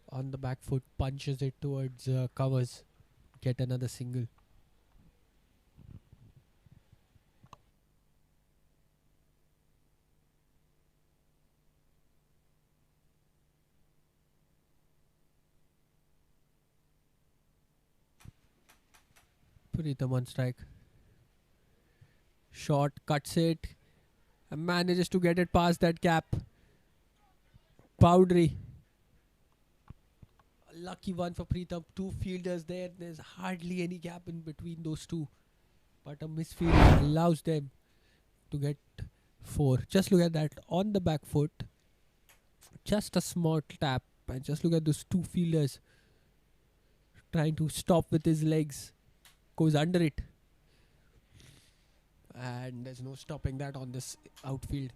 On the back foot. Punches it towards covers. Get another single. Pritham on strike. Shot. Cuts it. And manages to get it past that gap. Boundary. A lucky one for Pritham. 2 fielders there. There's hardly any gap in between those two. But a misfield allows them to get 4. Just look at that. On the back foot. Just a small tap. And just look at those 2 fielders trying to stop with his legs. Goes under it. And there's no stopping that on this outfield.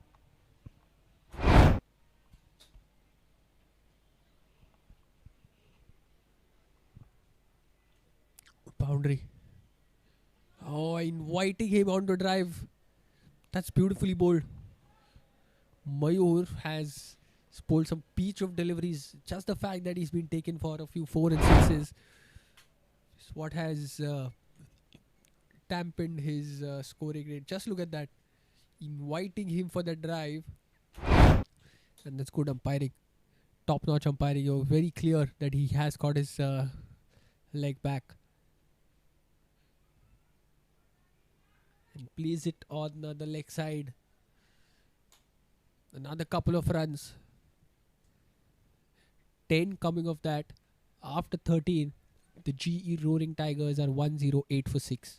Boundary. Oh, inviting him on to drive. That's beautifully bowled. Mayur has bowled some peach of deliveries. Just the fact that he's been taken for a few 4 and 6s is what has dampened his scoring rate. Just look at that. Inviting him for the drive. And that's good umpiring. Top-notch umpiring. You're very clear that he has got his leg back. And plays it on the leg side. Another couple of runs. 10 coming of that. After 13, the GE Roaring Tigers are 108 for 6.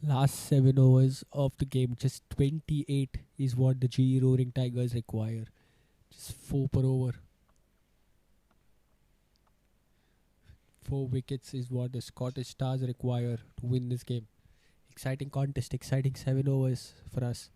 Last 7 overs of the game, just 28 is what the GE Roaring Tigers require. Just 4 per over. 4 wickets is what the Scottish Stars require to win this game. Exciting contest, exciting 7 overs for us.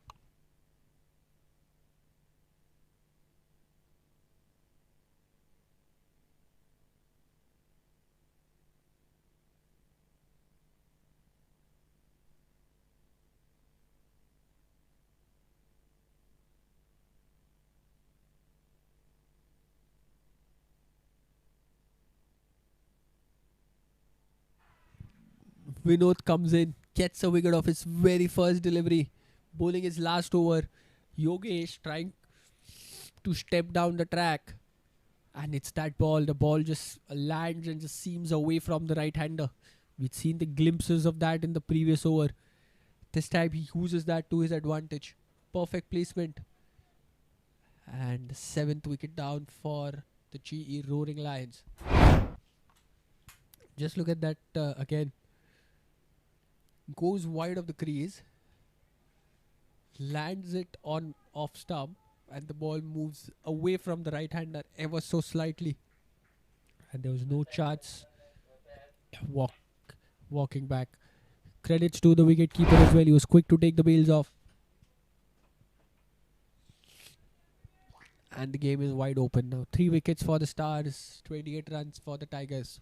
Vinod comes in, gets a wicket off his very first delivery, bowling his last over. Yogesh trying to step down the track, and it's that ball. The ball just lands and just seems away from the right hander. We'd seen the glimpses of that in the previous over. This time he uses that to his advantage. Perfect placement. And the seventh wicket down for the GE Roaring Lions. Just look at that again. Goes wide of the crease, lands it on off stump, and the ball moves away from the right hander ever so slightly. And there was no chance walking back. Credits to the wicket keeper as well. He was quick to take the bails off. And the game is wide open now. 3 wickets for the Stars, 28 runs for the Tigers.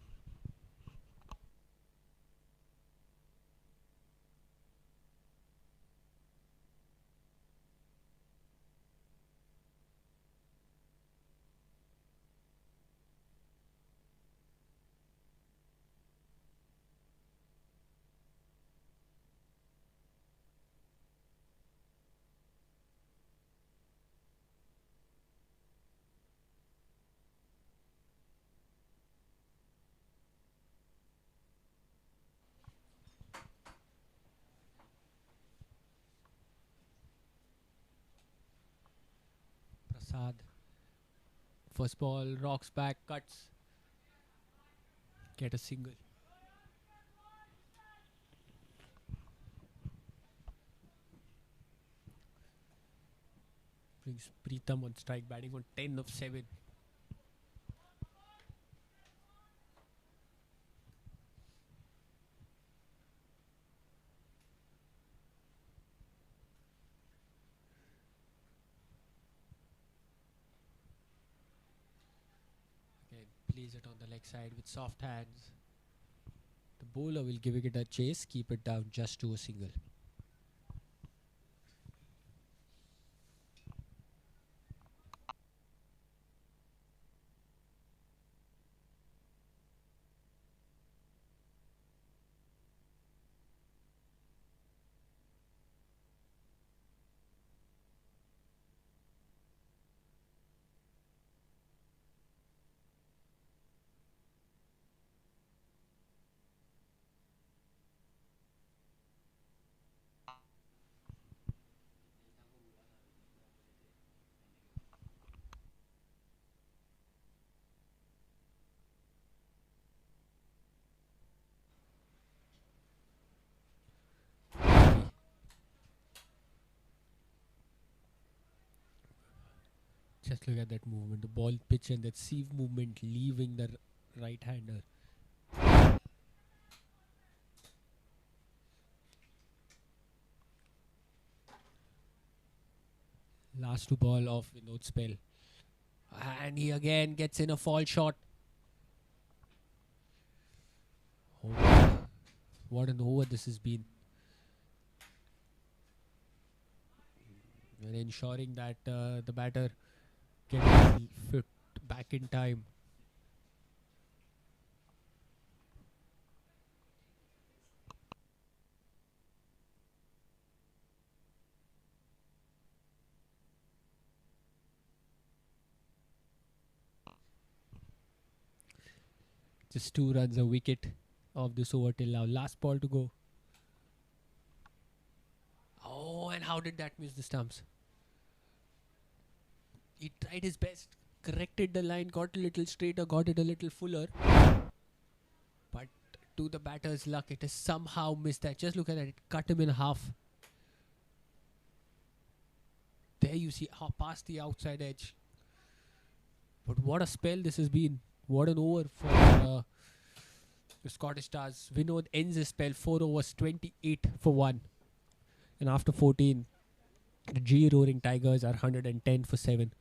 Prasad. First ball, rocks back, cuts. Get a single. Brings Preetham on strike, batting on 10 of 7. Again, plays it on the leg side with soft hands. The bowler will give it a chase, keep it down just to a single. Just look at that movement. The ball pitch and that sieve movement leaving the right hander. Last 2 ball of Vinod's spell. And he again gets in a fall shot. Oh, what an over this has been. And ensuring that the batter gets fit back in time. Just 2 runs a wicket of this over till now. Last ball to go. Oh, and how did that miss the stumps? He tried his best, corrected the line, got a little straighter, got it a little fuller. But to the batter's luck, it has somehow missed that. Just look at that. It cut him in half. There you see how past the outside edge. But what a spell this has been. What an over for the Scottish Stars. Vinod ends his spell. 4 overs, 28 for 1. And after 14, the G Roaring Tigers are 110 for 7.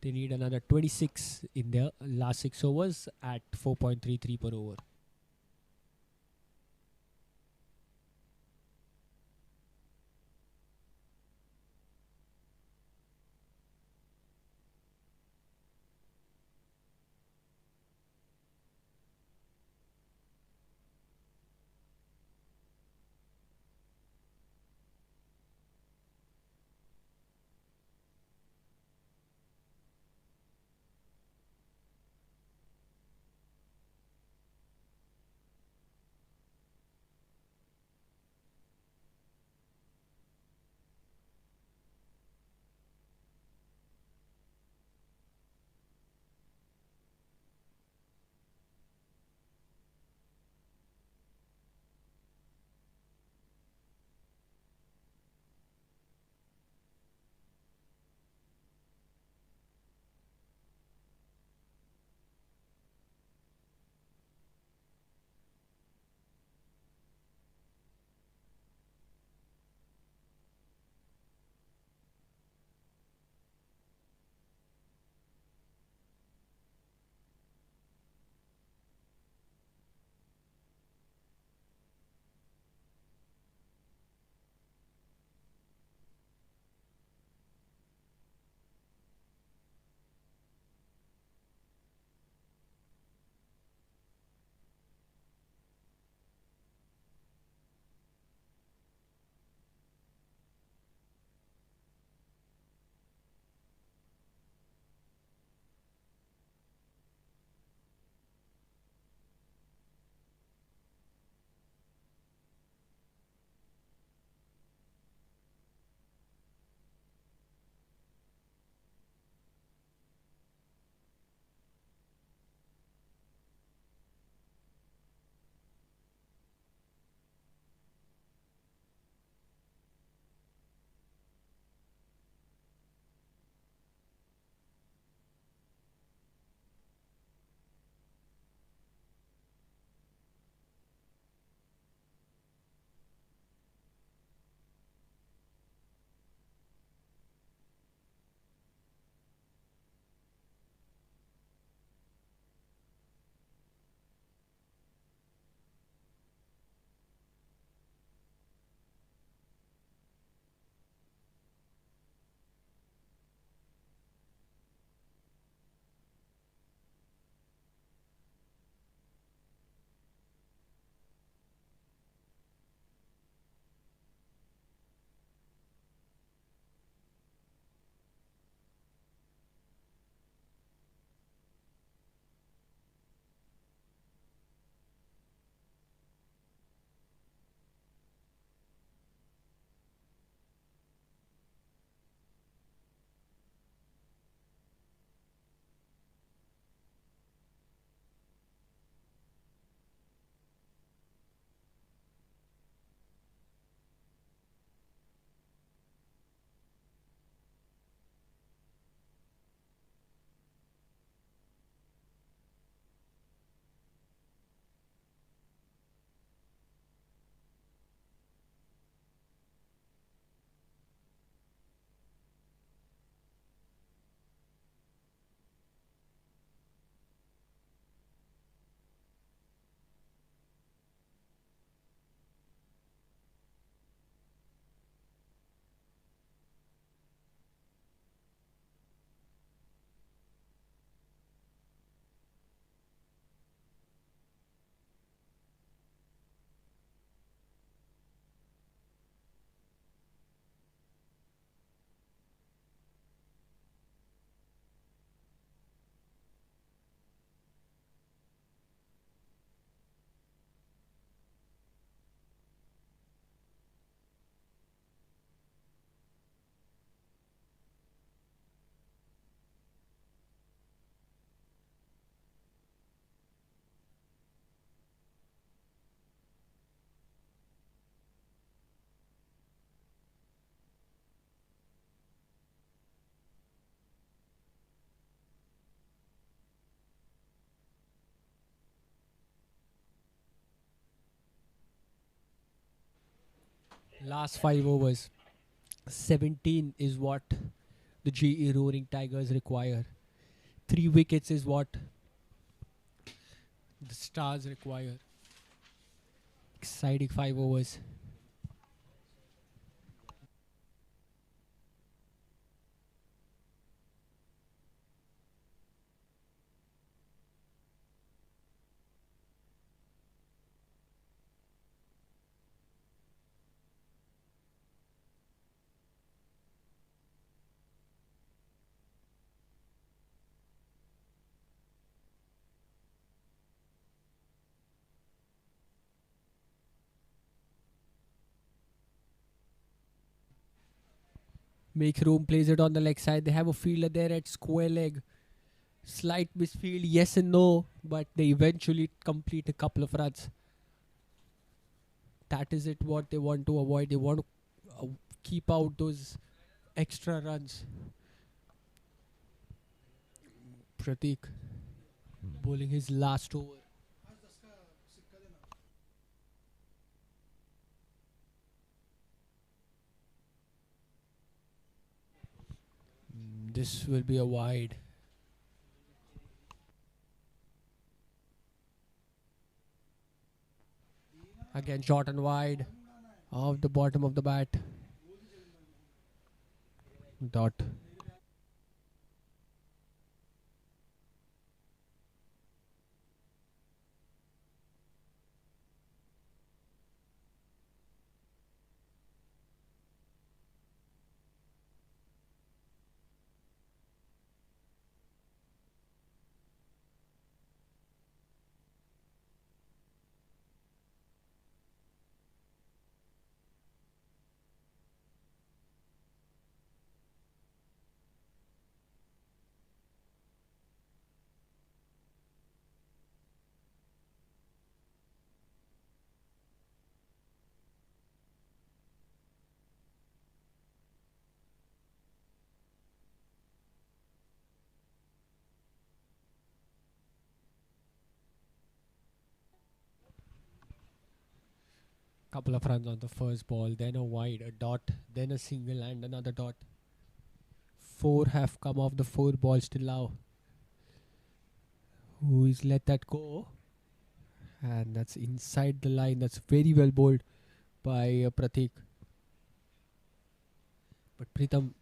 They need another 26 in their last 6 overs at 4.33 per over. Last 5 overs. 17 is what the GE Roaring Tigers require. 3 wickets is what the Stars require. Exciting 5 overs. Makes room, plays it on the leg side. They have a fielder there at square leg. Slight misfield, yes and no, but they eventually complete a couple of runs. That is it what they want to avoid. They want to keep out those extra runs. Pratik bowling his last over. This will be a wide. Again, short and wide. Off the bottom of the bat. Dot. Couple of runs on the first ball, then a wide, a dot, then a single and another dot. Four have come off the 4 balls till now. Who's let that go? And that's inside the line. That's very well bowled by Pratik. But Pritham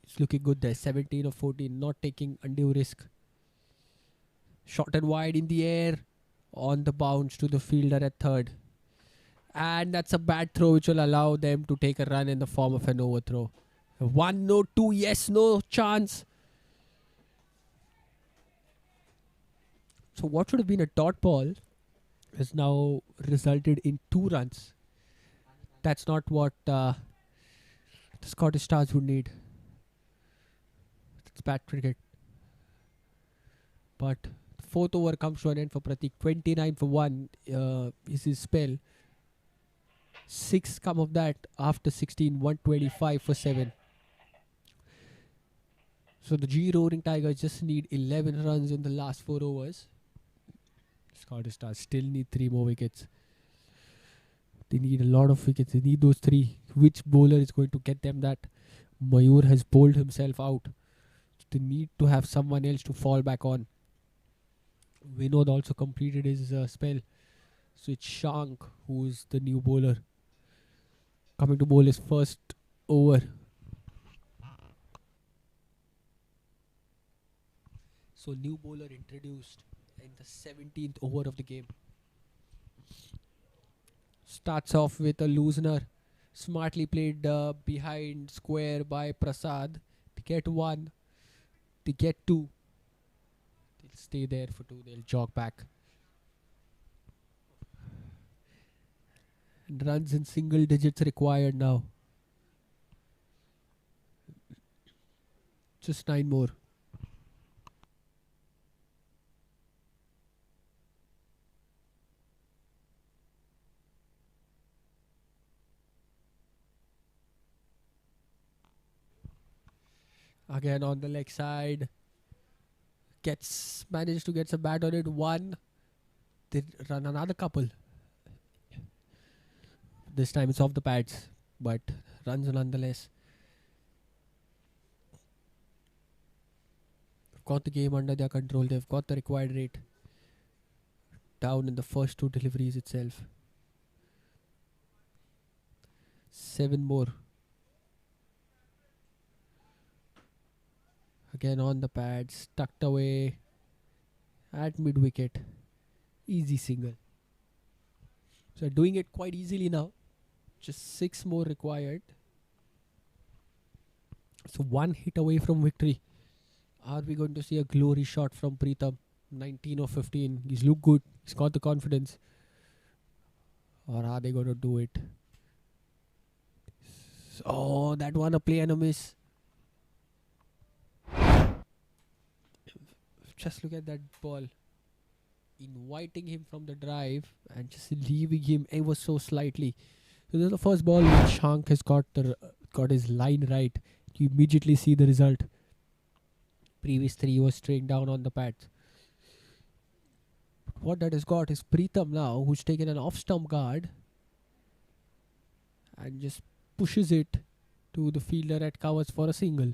is looking good there. 17 or 14, not taking undue risk. Short and wide in the air, on the bounce to the fielder at third. And that's a bad throw which will allow them to take a run in the form of an overthrow. 1 no, 2 yes, no chance. So what should have been a dot ball has now resulted in 2 runs. That's not what the Scottish Stars would need. It's bad cricket. But the 4th over comes to an end for Pratik. 29 for 1 is his spell. 6 come of that after 16. 125 for 7. So the G Roaring Tigers just need 11 runs in the last 4 overs. Scottish Stars still need 3 more wickets. They need a lot of wickets. They need those 3. Which bowler is going to get them that? Mayur has bowled himself out. They need to have someone else to fall back on. Vinod also completed his spell. So it's Shank who is the new bowler. Coming to bowl his first over. So new bowler introduced in the 17th over of the game. Starts off with a loosener. Smartly played behind square by Prasad. To get 1. To get 2. They'll stay there for 2. They'll jog back. And runs in single digits required now. Just 9 more. Again on the leg side. Managed to get some bat on it. 1. They run another couple. This time it's off the pads. but runs nonetheless. They've got the game under their control. They've got the required rate down in the first 2 deliveries itself. 7 more. Again on the pads, tucked away at mid wicket. Easy single. So doing it quite easily now. Just 6 more required. So 1 hit away from victory. Are we going to see a glory shot from Pritham? 19 or 15. He's looked good. He's got the confidence. Or are they going to do it? Oh, that one a play and a miss. Just look at that ball. Inviting him from the drive and just leaving him ever so slightly. So this is the first ball which Shank has got his line right. You immediately see the result. Previous 3 was straight down on the pads. What that has got is Pritham now, who's taken an off-stump guard and just pushes it to the fielder at covers for a single.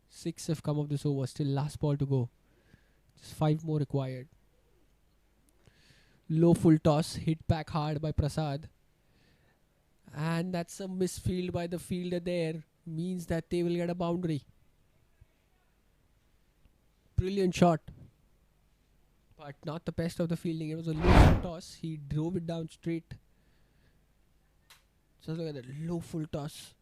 Six have come of this over. Still last ball to go. Just 5 more required. Low full toss. Hit back hard by Prasad. And that's a misfield by the fielder there. Means that they will get a boundary. Brilliant shot. But not the best of the fielding. It was a low full toss. He drove it down straight. Just look at that low full toss.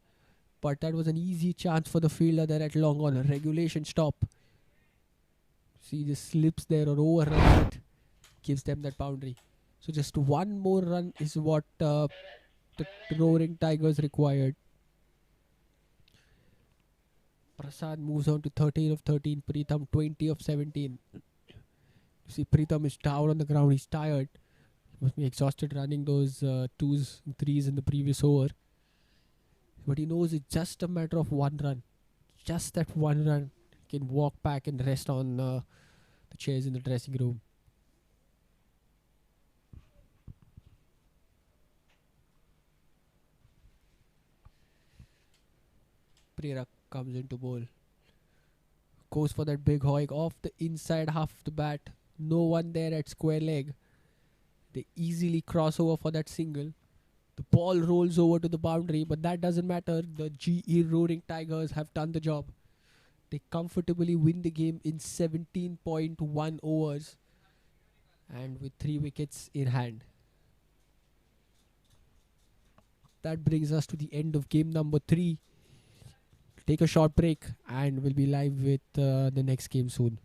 But that was an easy chance for the fielder there at long on. A regulation stop. See, just slips there or overruns it. Gives them that boundary. So just 1 more run is what the Roaring Tigers required. Prasad moves on to 13 of 13. Pritham 20 of 17. You see, Pritham is down on the ground. He's tired. He must be exhausted running those 2s and 3s in the previous over. But he knows it's just a matter of 1 run. Just that 1 run. He can walk back and rest on the chairs in the dressing room. Prera comes into bowl. Goes for that big hoik off the inside half of the bat. No one there at square leg. They easily cross over for that single. The ball rolls over to the boundary, but that doesn't matter. The GE Roaring Tigers have done the job. They comfortably win the game in 17.1 overs and with 3 wickets in hand. That brings us to the end of game number 3. Take a short break and we'll be live with the next game soon.